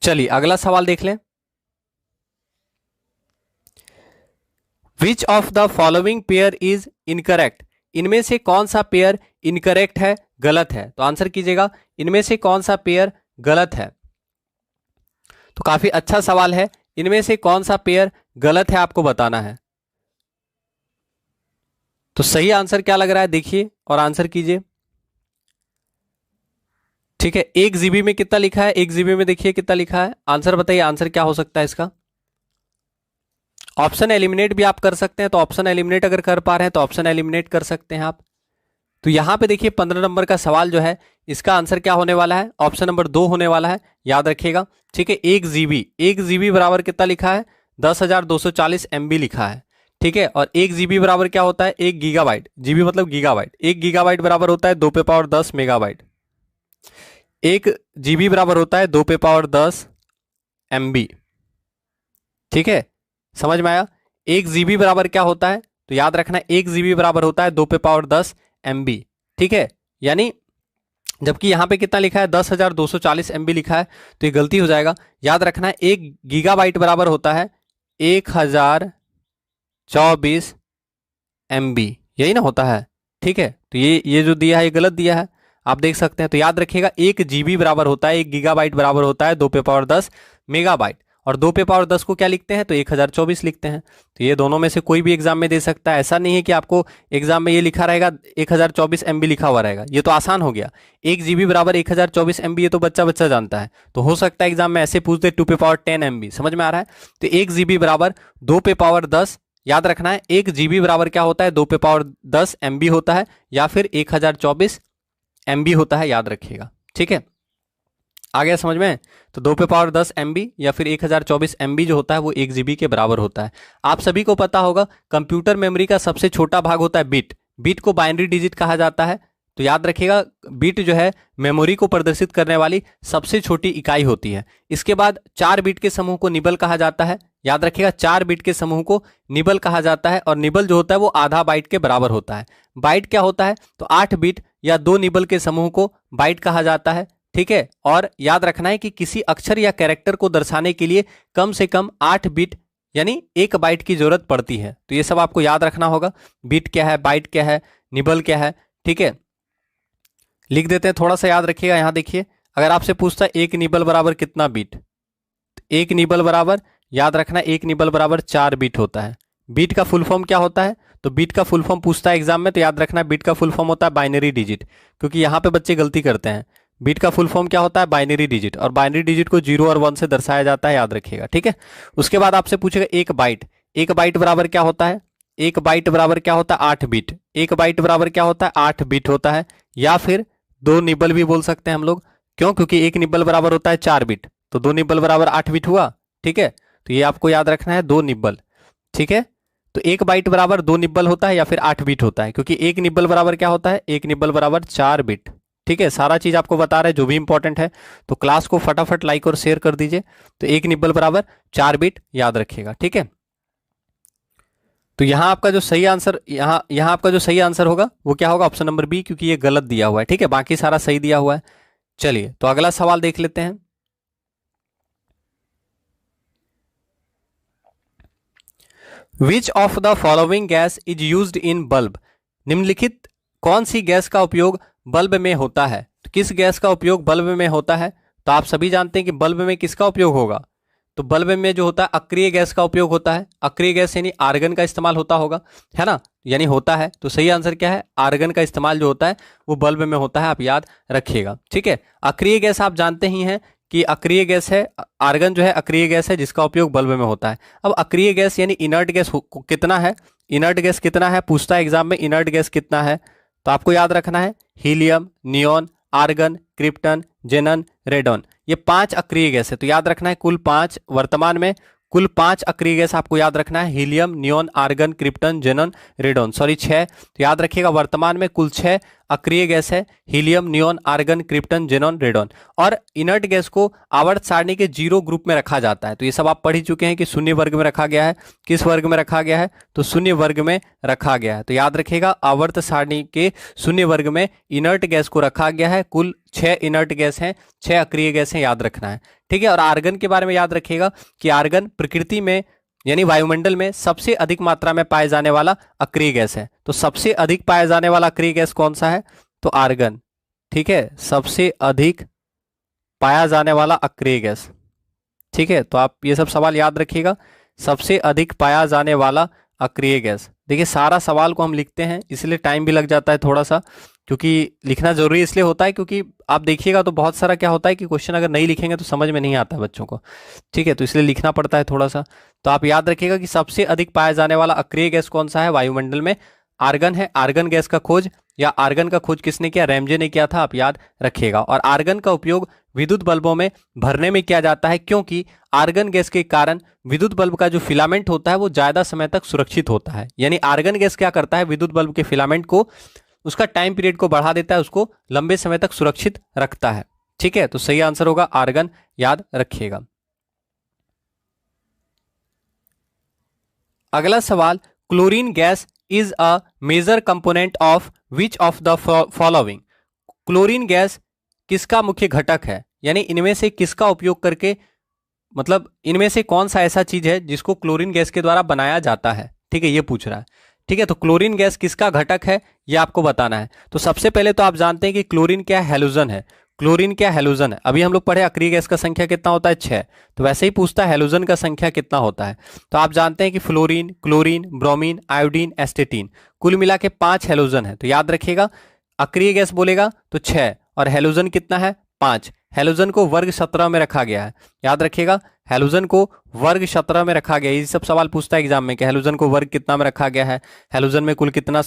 चलिए अगला सवाल देख लें। विच of the following pair is incorrect? इनमें से कौन सा पेयर इनकरेक्ट है, गलत है? तो आंसर कीजिएगा, इनमें से कौन सा पेयर गलत है? तो काफी अच्छा सवाल है, इनमें से कौन सा पेयर गलत है आपको बताना है। तो सही आंसर क्या लग रहा है देखिए और आंसर कीजिए, ठीक है। 1 GB में कितना लिखा है? 1 GB में देखिए कितना लिखा है, आंसर बताइए, आंसर क्या हो सकता है इसका? ऑप्शन एलिमिनेट भी आप कर सकते हैं, तो ऑप्शन एलिमिनेट अगर कर पा रहे हैं तो ऑप्शन एलिमिनेट कर सकते हैं आप। तो यहां पे देखिए 15 नंबर का सवाल जो है इसका आंसर क्या होने वाला है? ऑप्शन नंबर 2 होने वाला है, याद रखिएगा, ठीक है। 1 GB बराबर कितना लिखा है? 10,240 MB लिखा है, ठीक है। और 1 GB बराबर क्या होता है? 1 गीगाबाइट, जीबी मतलब गीगाबाइट, 1 गीगाबाइट बराबर होता है 2 पे पावर 10 मेगाबाइट। 1 GB बराबर होता है 2 पे पावर 10 MB, ठीक है, समझ में आया। 1 GB बराबर क्या होता है? तो याद रखना 1 GB बराबर होता है 2 पे पावर 10 MB, ठीक है। यानी जबकि यहां पे कितना लिखा है? 10,240 MB लिखा है, तो ये गलती हो जाएगा। याद रखना 1 गीगाबाइट बराबर होता है 1024 MB, यही ना होता है, ठीक है। तो ये जो दिया है ये गलत दिया है, आप देख सकते हैं। तो याद रखिएगा 1 GB बराबर होता है 1 गीगाबाइट बराबर होता है 2 पे पावर 10 मेगाबाइट। और 2 पे पावर 10 को क्या लिखते हैं, तो 1024 लिखते हैं। तो ये दोनों में से कोई भी एग्जाम में दे सकता है, ऐसा नहीं है कि आपको एग्जाम में ये लिखा रहेगा 1024 MB लिखा हुआ रहेगा। ये तो आसान हो गया, 1 GB बराबर 1024 MB, ये तो बच्चा बच्चा जानता है। तो हो सकता है एग्जाम में ऐसे पूछ दे 2 पे पावर 10 MB, समझ में आ रहा है। तो 1 GB बराबर 2 पे पावर 10, याद रखना है 1 GB बराबर क्या होता है, 2 पे पावर 10 MB होता है, या फिर 1024 MB होता है, याद रखिएगा। ठीक है, आ गया समझ में। तो 2 पे पावर 10 MB या फिर 1024 MB जो होता है वो 1 GB के बराबर होता है। आप सभी को पता होगा कंप्यूटर मेमोरी का सबसे छोटा भाग होता है बिट। बिट को बाइनरी डिजिट कहा जाता है। तो याद रखिएगा बिट जो है मेमोरी को प्रदर्शित करने वाली सबसे छोटी इकाई होती है। इसके बाद 4 बिट के समूह को निबल कहा जाता है। याद रखिएगा 4 बिट के समूह को निबल कहा जाता है, और निबल जो होता है वो आधा बाइट के बराबर होता है। बाइट क्या होता है, तो 8 बिट या 2 निबल के समूह को बाइट कहा जाता है। ठीक है, और याद रखना है कि किसी अक्षर या कैरेक्टर को दर्शाने के लिए कम से कम 8 बिट यानी 1 बाइट की जरूरत पड़ती है। तो ये सब आपको याद रखना होगा, बिट क्या है, बाइट क्या है, निबल क्या है। ठीक है, लिख देते हैं, थोड़ा सा याद रखिएगा। यहां देखिए, अगर आपसे पूछता है 1 निबल बराबर कितना बिट, 1 निबल बराबर, याद रखना 1 निबल बराबर 4 बिट होता है। बिट का फुल फॉर्म क्या होता है, तो बिट का फुल फॉर्म पूछता है एग्जाम में, तो याद रखना बिट का फुल फॉर्म होता है बाइनरी डिजिट, क्योंकि यहां पे बच्चे गलती करते हैं। बिट का फुल फॉर्म क्या होता है, बाइनरी डिजिट, और बाइनरी डिजिट को 0 और 1 से दर्शाया जाता है, याद रखिएगा। ठीक है, उसके बाद आपसे पूछेगा 1 बाइट। 1 बाइट बराबर क्या होता है, 1 बाइट बराबर क्या होता है, 8 बिट। 1 बाइट बराबर क्या होता है, 8 बिट होता है, या फिर 2 निबल भी बोल सकते हैं हम लोग। क्यों, क्योंकि 1 निबल बराबर होता है 4 बिट, तो 2 निबल बराबर 8 बिट हुआ। ठीक है, तो ये आपको याद रखना है 2 निबल। ठीक है, तो 1 बाइट बराबर 2 निबल होता है या फिर 8 बिट होता है, क्योंकि 1 निबल बराबर क्या होता है, 1 निबल बराबर 4 बिट। ठीक है, सारा चीज आपको बता रहे हैं जो भी इंपॉर्टेंट है। तो क्लास को फटाफट लाइक और शेयर कर दीजिए। तो 1 निबल बराबर 4 बिट याद रखिएगा। ठीक है, तो यहां आपका जो सही आंसर यहां आपका जो सही आंसर होगा वो क्या होगा, ऑप्शन नंबर बी, क्योंकि ये गलत दिया हुआ है। ठीक है, बाकी सारा सही दिया हुआ है। चलिए, तो अगला सवाल देख लेते हैं। विच of the following gas is used in bulb, निम्नलिखित कौन सी गैस का उपयोग बल्ब में होता है। तो किस गैस का उपयोग बल्ब में होता है, तो आप सभी जानते हैं कि बल्ब में किसका उपयोग होगा, तो बल्ब में जो होता है अक्रिय गैस का उपयोग होता है। अक्रिय गैस यानी आर्गन का इस्तेमाल होता होगा, है ना, यानी होता है। तो सही आंसर क्या है, आर्गन का इस्तेमाल जो होता है वो बल्ब में होता है, आप याद रखिएगा। ठीक है, अक्रिय गैस आप जानते ही हैं कि अक्रिय गैस है, आर्गन जो है अक्रिय गैस है जिसका उपयोग बल्ब में होता है। अब अक्रिय गैस यानी इनर्ट गैस कितना है, इनर्ट गैस कितना है पूछता है एग्जाम में, इनर्ट गैस कितना है, तो आपको याद रखना है helium, neon, argon, krypton, xenon, radon, ये 5 अक्रिय गैस है। तो याद रखना है कुल 5, वर्तमान में कुल 5 अक्रिय गैस आपको याद रखना है, helium, neon, argon, krypton, xenon, radon, sorry 6। तो याद रखिएगा वर्तमान में कुल 6 अक्रिय गैस है, helium, neon, argon, krypton, xenon, radon. और इनर्ट गैस को आवर्त सारणी के 0 ग्रुप में रखा जाता है। तो ये सब आप पढ़ ही चुके हैं कि शून्य वर्ग में रखा गया है। किस वर्ग में रखा गया है, तो शून्य वर्ग में रखा गया है। तो याद रखिएगा आवर्त सारणी के शून्य वर्ग में इनर्ट गैस को रखा गया है। कुल 6 इनर्ट गैस हैं, 6 अक्रिय गैस हैं, याद रखना है। ठीक है, और आर्गन के बारे में याद रखिएगा कि आर्गन प्रकृति में यानी वायुमंडल में सबसे अधिक मात्रा में पाए जाने वाला अक्रिय गैस है। तो सबसे अधिक पाया जाने वाला अक्रिय गैस कौन सा है, तो आर्गन। ठीक है, सबसे अधिक पाया जाने वाला अक्रिय गैस। ठीक है, तो आप ये सब सवाल याद रखिएगा, सबसे अधिक पाया जाने वाला अक्रिय गैस। देखिए सारा सवाल को हम लिखते हैं इसलिए टाइम भी लग जाता है थोड़ा सा, क्योंकि लिखना जरूरी इसलिए होता है क्योंकि आप देखिएगा तो बहुत सारा क्या होता है कि क्वेश्चन अगर नहीं लिखेंगे तो समझ में नहीं आता बच्चों को। ठीक है, तो इसलिए लिखना पड़ता है थोड़ा सा। तो आप याद रखिएगा कि सबसे अधिक पाया जाने वाला अक्रिय गैस कौन सा है वायुमंडल में, आर्गन है। आर्गन गैस का खोज या आर्गन का खोज किसने किया, रैमजे ने किया था, आप याद रखिएगा। और आर्गन का उपयोग विद्युत बल्बों में भरने में किया जाता है, क्योंकि आर्गन गैस के कारण विद्युत बल्ब का जो फिलामेंट होता है वो ज्यादा समय तक सुरक्षित होता है। यानी आर्गन गैस क्या करता है, विद्युत बल्ब के फिलामेंट को, उसका टाइम पीरियड को बढ़ा देता है, उसको लंबे समय तक सुरक्षित रखता है। ठीक है, तो सही आंसर होगा आर्गन, याद रखिएगा। अगला सवाल, chlorine gas is a major component of which of the following. Chlorine gas किसका मुख्य घटक है, यानी इनमें से किसका उपयोग करके, मतलब इनमें से कौन सा ऐसा चीज है जिसको क्लोरीन गैस के द्वारा बनाया जाता है। ठीक है, ये पूछ रहा है। ठीक है, तो क्लोरीन गैस किसका घटक है ये आपको बताना है। तो सबसे पहले तो आप जानते हैं कि क्लोरीन क्या है, हैलोजन है। क्लोरीन क्या हैलोजन है? अभी हम लोग पढ़े अक्रिय गैस का संख्या कितना होता है 6, तो वैसे ही पूछता है हैलोजन का संख्या कितना होता है। तो आप जानते हैं कि फ्लोरीन, क्लोरीन, ब्रोमीन, आयोडीन, एस्टेटीन, कुल मिला के 5 हैलोजन है। तो याद रखिएगा अक्रिय गैस बोलेगा तो 6 और हैलोजन कितना है 5। हैलोजन को वर्ग 17 में रखा गया है, याद रखिएगा हैलोजन को वर्ग 17 में रखा गया है। ये सब सवाल पूछता है एग्जाम में कि हैलोजन को वर्ग कितना में रखा गया है, हैलोजन में कुल कितना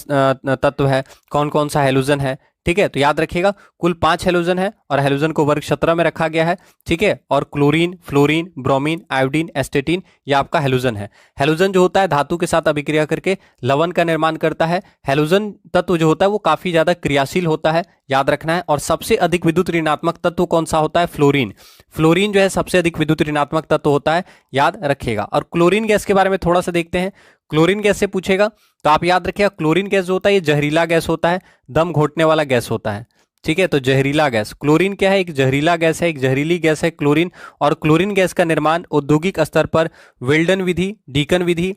तत्व है, कौन कौन सा हैलोजन है। ठीक है, तो याद रखिएगा कुल 5 हैलोजन है और हैलोजन को वर्ग 17 में रखा गया है। ठीक है, और क्लोरीन, फ्लोरीन, ब्रोमीन, आयोडीन, एस्टेटीन ये आपका हैलोजन है। हैलोजन जो होता है धातु के साथ अभिक्रिया करके लवण का निर्माण करता है। हैलोजन तत्व जो होता है वो काफी ज्यादा क्रियाशील होता है, याद रखना है। और सबसे अधिक विद्युत ऋणात्मक तत्व कौन सा होता है? फ्लोरीन। फ्लोरीन जो है सबसे अधिक विद्युत ऋणात्मक तत्व होता है, याद रखिएगा। और क्लोरीन गैस के बारे में थोड़ा सा देखते हैं। क्लोरीन गैस से पूछेगा तो आप याद रखिएगा क्लोरीन गैस जो होता है ये जहरीला गैस होता है, दम घोटने वाला गैस होता है। ठीक है, तो जहरीला गैस, क्लोरीन क्या है? एक जहरीला गैस है, एक जहरीली गैस है क्लोरीन। और क्लोरीन गैस का निर्माण औद्योगिक स्तर पर वेल्डन विधि, डीकन विधि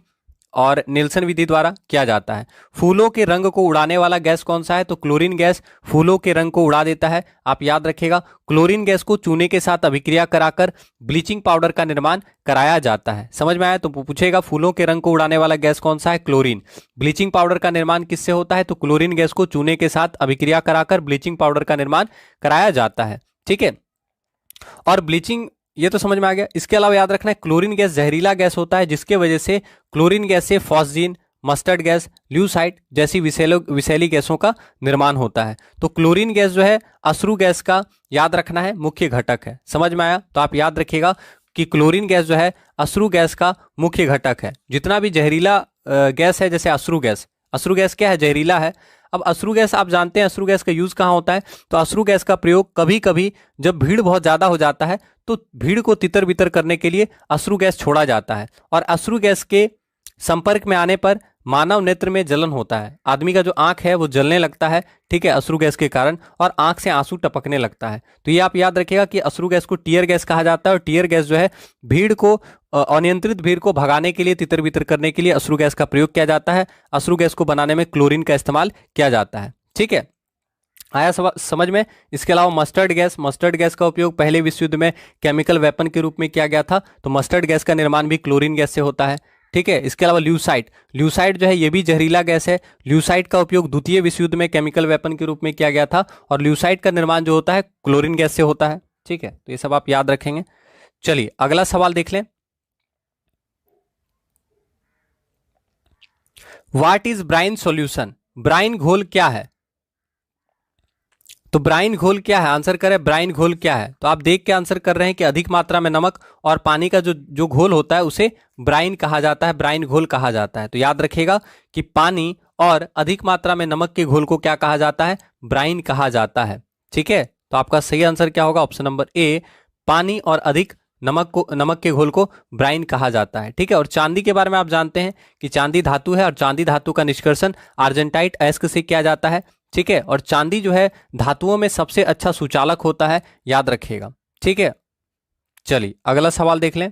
और नेल्सन विधि द्वारा किया जाता है। फूलों के रंग को उड़ाने वाला गैस कौन सा है? तो क्लोरीन गैस फूलों के रंग को उड़ा देता है। आप याद रखिएगा क्लोरीन गैस को चूने के साथ अभिक्रिया कराकर ब्लीचिंग पाउडर का निर्माण कराया जाता है। समझ में आया? तो पूछेगा फूलों के रंग को उड़ाने वाला गैस कौन सा है? क्लोरीन। ब्लीचिंग पाउडर का निर्माण किससे होता है? तो क्लोरीन गैस को चूने के साथ अभिक्रिया कराकर ब्लीचिंग पाउडर का निर्माण कराया जाता है। ठीक है, और ब्लीचिंग ये तो समझ में आ गया। इसके अलावा याद रखना है क्लोरीन गैस जहरीला गैस होता है, जिसके वजह से क्लोरीन गैस से फॉस्जीन, मस्टर्ड गैस, ल्यूसाइड जैसी विषैली गैसों का निर्माण होता है। तो क्लोरीन गैस जो है अश्रु गैस का याद रखना है मुख्य घटक है। समझ में आया? तो आप याद रखिएगा कि क्लोरीन गैस जो है अश्रु गैस का मुख्य घटक है। जितना भी जहरीला गैस है, जैसे अश्रु गैस क्या है? जहरीला है। अब अश्रु गैस आप जानते हैं अश्रु गैस का यूज कहाँ होता है? तो अश्रु गैस का प्रयोग कभी कभी जब भीड़ बहुत ज्यादा हो जाता है तो भीड़ को तितर बितर करने के लिए अश्रु गैस छोड़ा जाता है। और अश्रु गैस के संपर्क में आने पर मानव नेत्र में जलन होता है, आदमी का जो आंख है वो जलने लगता है। ठीक है, अश्रु गैस के कारण, और आंख से आंसू टपकने लगता है। तो ये आप याद रखिएगा कि अश्रु गैस को टीयर गैस कहा जाता है। और टीयर गैस जो है भीड़ को, अनियंत्रित भीड़ को भगाने के लिए, तितर बितर करने के लिए अश्रु गैस का प्रयोग किया जाता है। अश्रु गैस को बनाने में क्लोरीन का इस्तेमाल किया जाता है। ठीक है, आया समझ में? इसके अलावा मस्टर्ड गैस का उपयोग पहले विश्व युद्ध में केमिकल वेपन के रूप में किया गया था। तो मस्टर्ड गैस का निर्माण भी क्लोरीन गैस से होता है। ठीक है, इसके अलावा ल्यूसाइड जो है ये भी जहरीला गैस है। ल्यूसाइड का उपयोग द्वितीय विश्व युद्ध में केमिकल वेपन के रूप में किया गया था। और ल्यूसाइड का निर्माण जो होता है क्लोरीन गैस से होता है। ठीक है, तो ये सब आप याद रखेंगे। चलिए अगला सवाल देख लें। What is brine solution? Brine घोल क्या है? तो ब्राइन घोल क्या है? आंसर करें ब्राइन घोल क्या है। तो आप देख के आंसर कर रहे हैं कि अधिक मात्रा में नमक और पानी का जो घोल होता है उसे ब्राइन कहा जाता है, ब्राइन घोल कहा जाता है। तो याद रखिएगा कि पानी और अधिक मात्रा में नमक के घोल को क्या कहा जाता है? ब्राइन कहा जाता है। ठीक है, तो आपका सही आंसर क्या होगा? ऑप्शन नंबर ए, पानी और अधिक नमक के घोल को ब्राइन कहा जाता है। ठीक है, और चांदी के बारे में आप जानते हैं कि चांदी धातु है और चांदी धातु का निष्कर्षण आर्जेंटाइट अयस्क से किया जाता है। ठीक है, और चांदी जो है धातुओं में सबसे अच्छा सुचालक होता है, याद रखिएगा। ठीक है, चलिए अगला सवाल देख लें।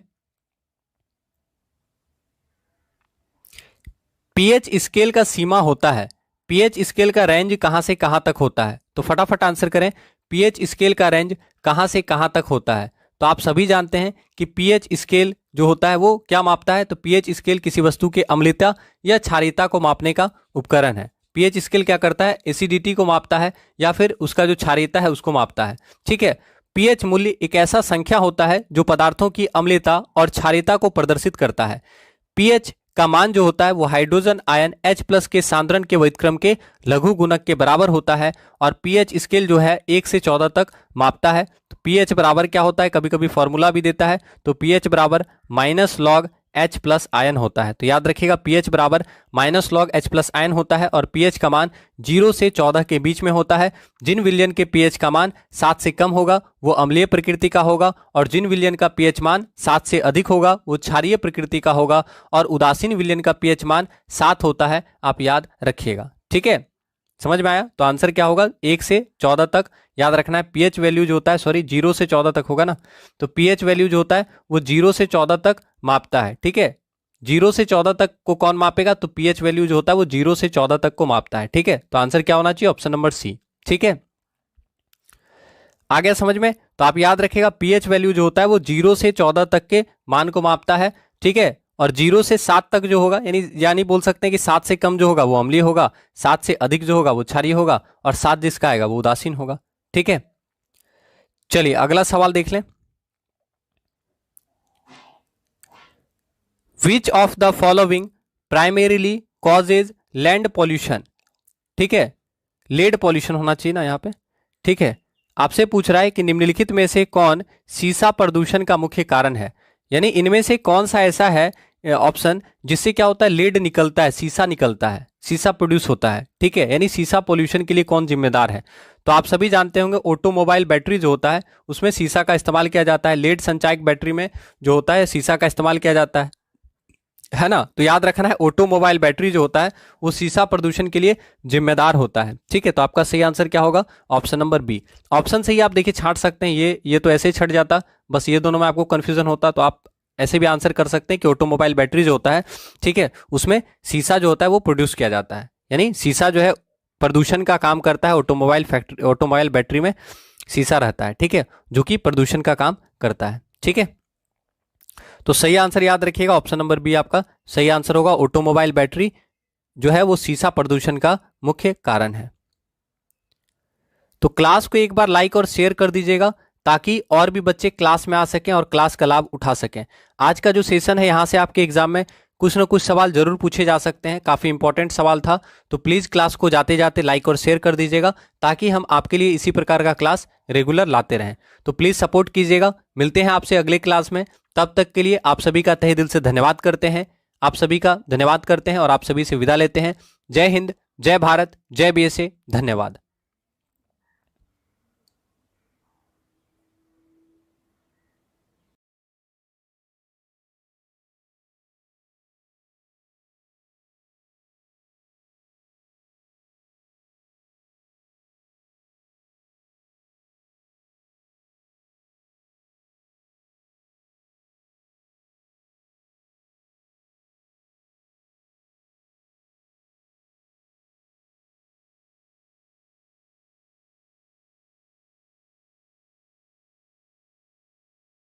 पीएच स्केल का सीमा होता है, पीएच स्केल का रेंज कहां से कहां तक होता है? तो फटाफट आंसर करें, पीएच स्केल का रेंज कहां से कहां तक होता है? तो आप सभी जानते हैं कि पीएच स्केल जो होता है वो क्या मापता है? तो पीएच स्केल किसी वस्तु के अम्लता या क्षारीयता को मापने का उपकरण है। पीएच स्केल क्या करता है? एसिडिटी को मापता है या फिर उसका जो क्षारीयता है उसको मापता है। ठीक है, पीएच मूल्य एक ऐसा संख्या होता है जो पदार्थों की अम्लता और क्षारीयता को प्रदर्शित करता है। पीएच का मान जो होता है वो हाइड्रोजन आयन H+ के सांद्रण के व्युत्क्रम के लघु गुणक के बराबर होता है। और पीएच स्केल जो है 1 से 14 तक मापता है। तो पीएच बराबर क्या होता है? कभी कभी फॉर्मूला भी देता है। तो पीएच बराबर -log H+ आयन होता है। तो याद रखिएगा पीएच बराबर -log H+ आयन होता है। और पीएच का मान 0 से 14 के बीच में होता है। जिन विलयन के पीएच का मान 7 से कम होगा वो अम्लीय प्रकृति का होगा, और जिन विलयन का पीएच मान 7 से अधिक होगा वो क्षारीय प्रकृति का होगा, और उदासीन विलयन का पीएच मान 7 होता है। आप याद रखिएगा। ठीक है, समझ में आया? तो आंसर क्या होगा? 1 से 14 तक याद रखना है। पीएच वैल्यू जो होता है, सॉरी 0 से 14 तक होगा ना, तो पीएच वैल्यू जो होता है वो 0 से 14 तक मापता है। ठीक है, 0 से 14 तक को कौन मापेगा? तो पीएच वैल्यू जो होता है वो 0 से 14 तक को मापता है। ठीक है, तो आंसर क्या होना चाहिए? Option number C. ठीक है, आ गया समझ में? तो आप याद रखिएगा पीएच वैल्यू जो होता है वो 0 से 14 तक के मान को मापता है, ठीक है। और 0 से 7 तक जो होगा यानी बोल सकते हैं कि 7 से कम जो होगा वो अम्लीय होगा, 7 से अधिक जो होगा वो क्षारीय होगा, और 7 जिसका आएगा वो उदासीन होगा, ठीक है। चलिए अगला सवाल देख लें। विच of the following primarily causes land pollution, ठीक है, लेड पॉल्यूशन होना चाहिए ना यहाँ पे, ठीक है। आपसे पूछ रहा है कि निम्नलिखित में से कौन सीसा प्रदूषण का मुख्य कारण है, यानी इनमें से कौन सा ऐसा है ऑप्शन जिससे क्या होता है, लेड निकलता है, सीसा निकलता है, सीसा प्रोड्यूस होता है, ठीक है। यानी सीसा पोल्यूशन के लिए कौन जिम्मेदार है? तो आप सभी जानते होंगे ऑटोमोबाइल बैटरी जो होता है उसमें सीसा का इस्तेमाल किया जाता है, लेड संचायक बैटरी में जो होता है सीसा का इस्तेमाल किया जाता है ना। तो याद रखना है ऑटोमोबाइल बैटरी जो होता है वो सीसा प्रदूषण के लिए जिम्मेदार होता है, ठीक है। तो आपका सही आंसर क्या होगा? Option number B. ऑप्शन से ही आप देखिए छांट सकते हैं, ये तो ऐसे ही छट जाता, बस ये दोनों में आपको कंफ्यूजन होता, तो आप ऐसे भी आंसर कर सकते हैं कि ऑटोमोबाइल बैटरी जो होता है, ठीक है, उसमें सीसा जो होता है वो प्रोड्यूस किया जाता है, यानी सीसा जो है प्रदूषण का काम करता है। ऑटोमोबाइल बैटरी में सीसा रहता है, ठीक है, जो कि प्रदूषण का काम करता है, ठीक है। तो सही आंसर याद रखिएगा ऑप्शन नंबर बी आपका सही आंसर होगा। ऑटोमोबाइल बैटरी जो है वो सीसा प्रदूषण का मुख्य कारण है। तो क्लास को एक बार लाइक और शेयर कर दीजिएगा ताकि और भी बच्चे क्लास में आ सकें और क्लास का लाभ उठा सकें। आज का जो सेशन है यहाँ से आपके एग्जाम में कुछ ना कुछ सवाल जरूर पूछे जा सकते हैं, काफ़ी इंपॉर्टेंट सवाल था, तो प्लीज़ क्लास को जाते जाते लाइक और शेयर कर दीजिएगा ताकि हम आपके लिए इसी प्रकार का क्लास रेगुलर लाते रहें। तो प्लीज़ सपोर्ट कीजिएगा। मिलते हैं आपसे अगले क्लास में, तब तक के लिए आप सभी का तहे दिल से धन्यवाद करते हैं। आप सभी का धन्यवाद करते हैं और आप सभी से विदा लेते हैं। जय हिंद, जय भारत, जय BSA, धन्यवाद।